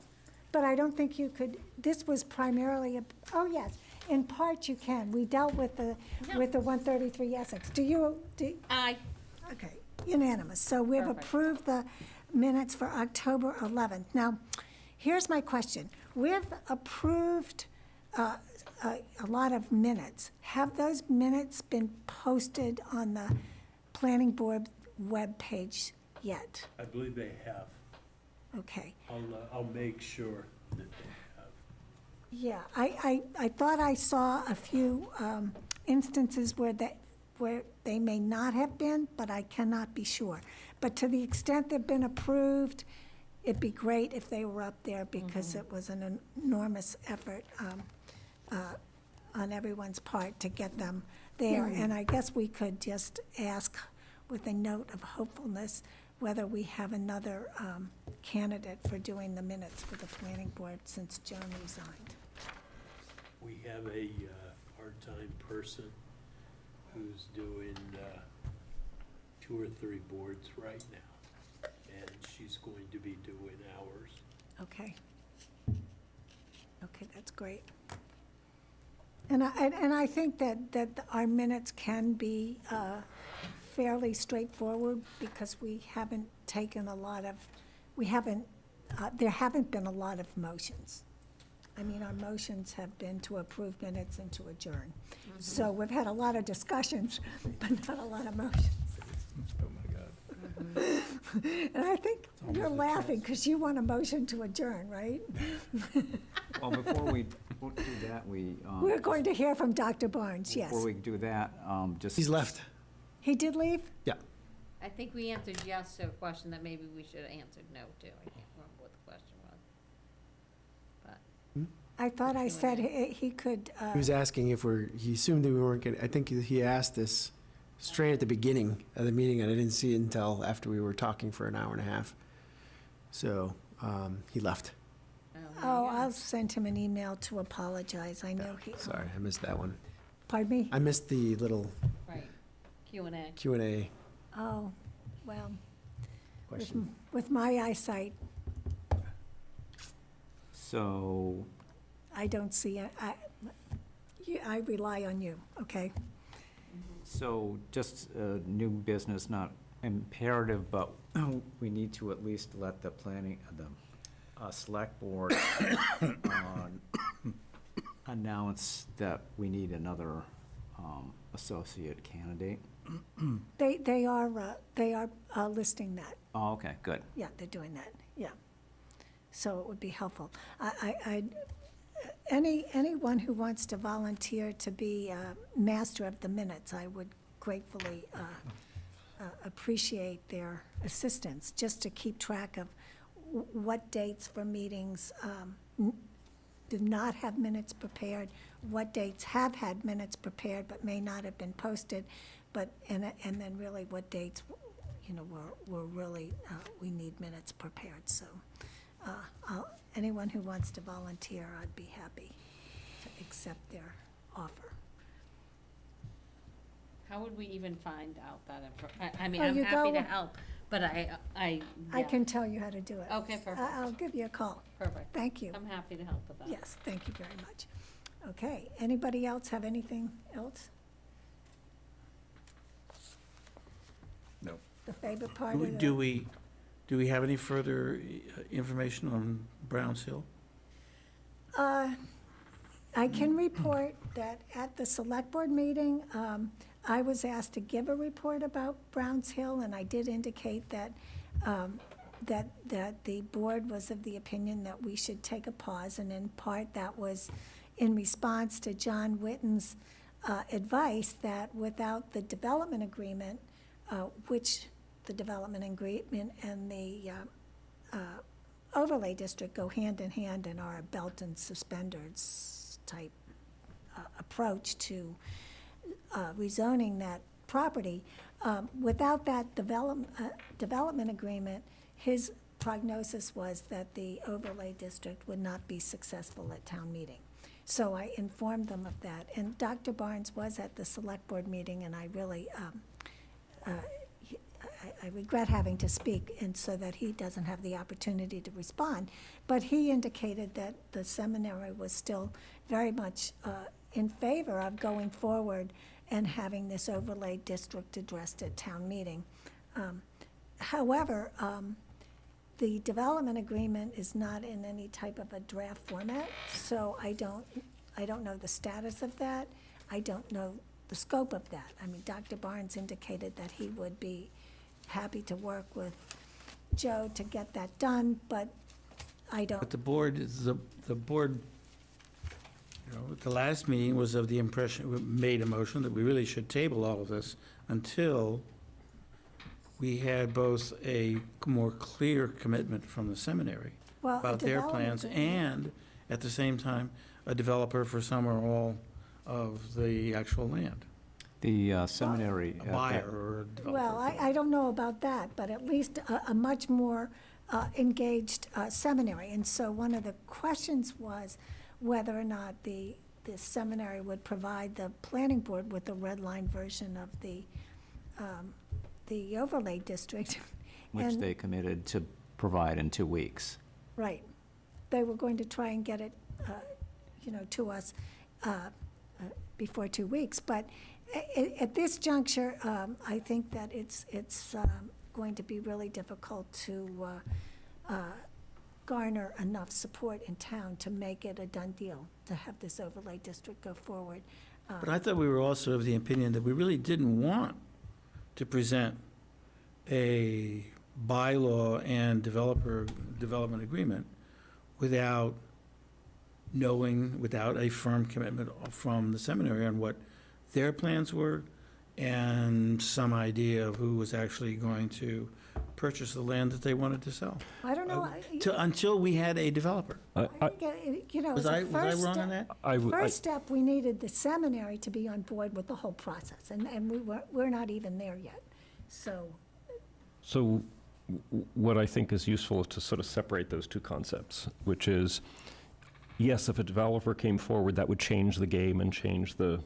but I don't think you could, this was primarily, oh, yes, in part you can. We dealt with the 133 Essex. Aye. Okay, unanimous. So we've Perfect. approved the minutes for October 11th. Now, here's my question. We've approved a lot of minutes. Have those minutes been posted on the planning board webpage yet? I believe they have. Okay. I'll make sure that they have. Yeah, I thought I saw a few instances where they may not have been, but I cannot be sure. But to the extent they've been approved, it'd be great if they were up there because it was an enormous effort on everyone's part to get them there. And I guess we could just ask with a note of hopefulness whether we have another candidate for doing the minutes for the planning board since Joan resigned. We have a part-time person who's doing 2 or 3 boards right now, and she's going to be doing hours. Okay. Okay, that's great. And I think that our minutes can be fairly straightforward because we haven't taken a lot of, there haven't been a lot of motions. I mean, our motions have been to approve minutes and to adjourn. So we've had a lot of discussions, but not a lot of motions. Oh, my God. And I think you're laughing because you want a motion to adjourn, right? Well, before we do that, We're going to hear from Dr. Barnes, yes. before we do that, just. He's left. He did leave? Yeah. I think we answered yes to a question that maybe we should have answered no to. I can't remember what the question was. But, I thought I said he could, He was asking if he assumed that we weren't getting, I think he asked this straight at the beginning of the meeting, and I didn't see it until after we were talking for an hour and a half. So, he left. oh, I'll send him an email to apologize. I know he, Sorry, I missed that one. pardon me? I missed the little right, Q&A. Q&A Oh, well, question. with my eyesight, So, I don't see it. I rely on you, okay? so just new business, not imperative, but we need to at least let the select board announce that we need another associate candidate. They are listing that. Oh, okay, good. Yeah, they're doing that, yeah. So it would be helpful. Anyone who wants to volunteer to be master of the minutes, I would gratefully appreciate their assistance, just to keep track of what dates for meetings do not have minutes prepared, what dates have had minutes prepared but may not have been posted, but, and then really what dates, you know, were really, we need minutes prepared, so. Anyone who wants to volunteer, I'd be happy to accept their offer. How would we even find out that info? I mean, Oh, I'm you happy to go- help, but I I yeah. can tell you how to do it. Okay, perfect. I'll give you a call. Perfect. Thank you. I'm happy to help with that. Yes, thank you very much. Okay, anybody else have anything else? No. The favorite part of the... Do we have any further information on Browns Hill? I can report that at the select board meeting, I was asked to give a report about Browns Hill, and I did indicate that, that the board was of the opinion that we should take a pause, and in part that was in response to John Witten's advice that without the development agreement, which the development agreement and the overlay district go hand in hand in our belt and suspenders type approach to rezoning that property. Without that development agreement, his prognosis was that the overlay district would not be successful at town meeting. So I informed them of that. And Dr. Barnes was at the select board meeting, and I really, I regret having to speak, and so that he doesn't have the opportunity to respond. But he indicated that the seminary was still very much in favor of going forward and having this overlay district addressed at town meeting. However, the development agreement is not in any type of a draft format, so I don't know the status of that. I don't know the scope of that. I mean, Dr. Barnes indicated that he would be happy to work with Joe to get that done, but I But don't, the board, the board, you know, at the last meeting was of the impression, we made a motion that we really should table all of this until we had both a more clear commitment from the seminary well, about their plans, and at the same time, a developer for some or all of the actual land, The seminary. a buyer or a developer. Well, I don't know about that, but at least a much more engaged seminary. And so one of the questions was whether or not the seminary would provide the planning board with a red line version of the overlay district. Which And- they committed to provide in 2 weeks. Right. They were going to try and get it, to us before 2 weeks. But at this juncture, I think that it's going to be really difficult to garner enough support in town to make it a done deal, to have this overlay district go forward. But I thought we were also of the opinion that we really didn't want to present a bylaw and development agreement without knowing, without a firm commitment from the seminary on what their plans were and some idea of who was actually going to purchase the land that they wanted to sell. I don't know, Until we had a developer. I think, Was as a I first wrong on step- that? First step, we needed the seminary to be on board with the whole process, and we're not even there yet. So, So what I think is useful is to sort of separate those two concepts, which is, yes, if a developer came forward, that would change the game and change the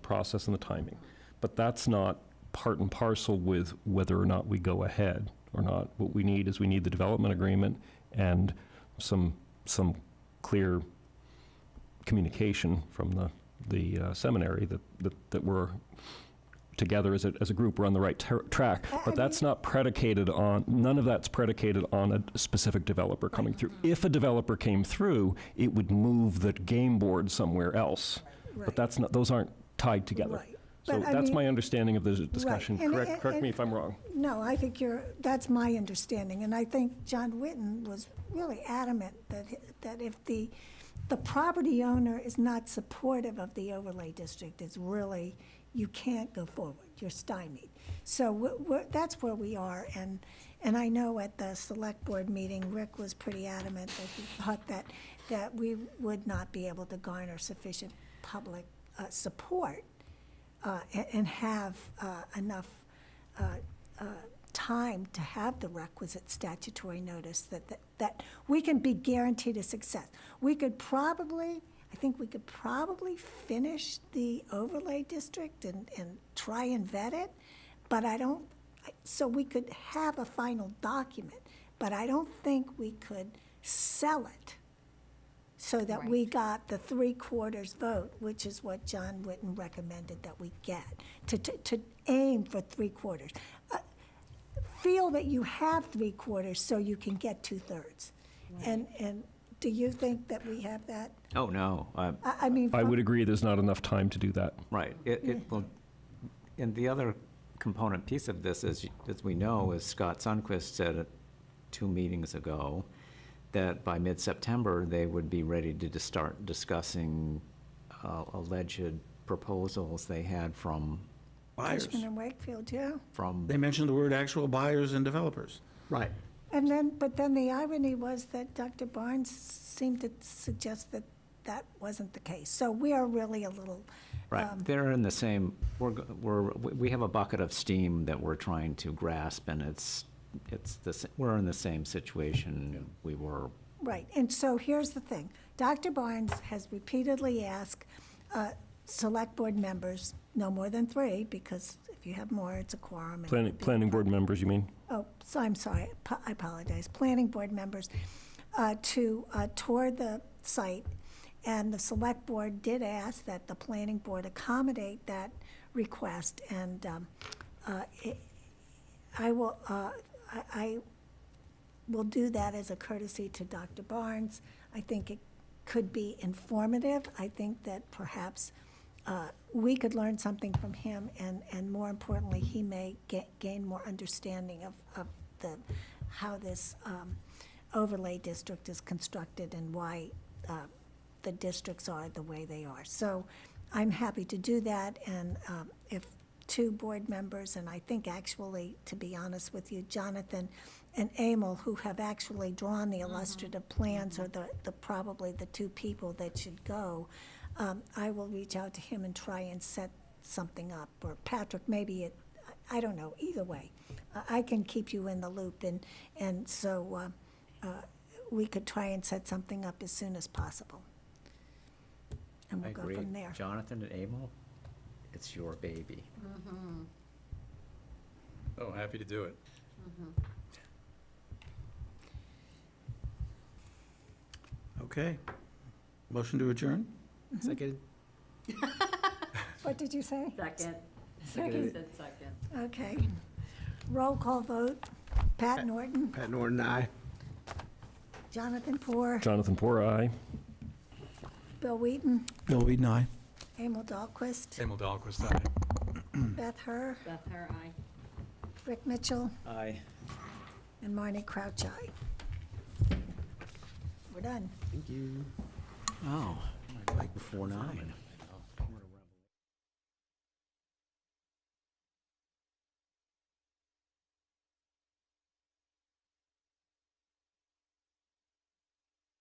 process and the timing. But that's not part and parcel with whether or not we go ahead or not. What we need is the development agreement and some clear communication from the seminary that we're together as a group, we're on the right track. But that's not predicated on, none of that's predicated on a specific developer coming through. If a developer came through, it would move the game board somewhere else. right. But that's not, those aren't tied together. Right. So But I that's mean- my understanding of the discussion. And- Correct me if I'm wrong. no, I think that's my understanding, and I think John Witten was really adamant that if the property owner is not supportive of the overlay district, it's really, you can't go forward. you're stymied. So that's where we are, and I know at the select board meeting, Rick was pretty adamant that he thought that we would not be able to garner sufficient public support and have enough time to have the requisite statutory notice that we can be guaranteed a success. I think we could probably finish the overlay district and try and vet it, but so we could have a final document, but I don't think we could sell it so that we got the 3/4 vote, which is what John Whitten recommended that we get, to aim for 3/4. Feel that you have 3/4 so you can get 2/3. And do you think that we have that? Oh, no. I mean. I would agree there's not enough time to do that. Right. And the other component piece of this, as we know, is Scott Sundquist said it 2 meetings ago, that by mid-September, they would be ready to start discussing alleged proposals they had from, Buyers. Cushman and Wakefield, yeah. They mentioned the word actual buyers and developers. Right. But then the irony was that Dr. Barnes seemed to suggest that that wasn't the case. So we are really a little. right, they're in the same, we have a bucket of steam that we're trying to grasp, and we're in the same situation we were. Right, and so here's the thing. Dr. Barnes has repeatedly asked select board members, no more than 3, because if you have more, it's a quorum. and it would be- Planning board members, you mean? Oh, so I'm sorry, I apologize. Planning board members to tour the site, and the select board did ask that the planning board accommodate that request, and I will do that as a courtesy to Dr. Barnes. I think it could be informative. I think that perhaps we could learn something from him, and more importantly, he may gain more understanding of how this overlay district is constructed and why the districts are the way they are. So I'm happy to do that, and if 2 board members, and I think actually, to be honest with you, Jonathan and Emil, who have actually drawn the illustrative plans, are probably the 2 people that should go. I will reach out to him and try and set something up, or Patrick, maybe I don't know, either way. I can keep you in the loop, and so we could try and set something up as soon as possible. And I we'll go agree. from there. Jonathan and Emil, it's your baby. Oh, happy to do it. Okay. Motion to adjourn? Second. What did you say? Second. Second. He said second. Okay. Roll call vote. Pat Norton, Pat Norton, aye. Jonathan Poor, Jonathan Poor, aye. Bill Wheaton, Bill Weeden, aye. Emil Dahlquist, Emil Dahlquist, aye. Beth Herr, Beth Her, aye. Rick Mitchell, Aye. and Marnie Crouch, aye. We're done. Thank you. Oh, before 9.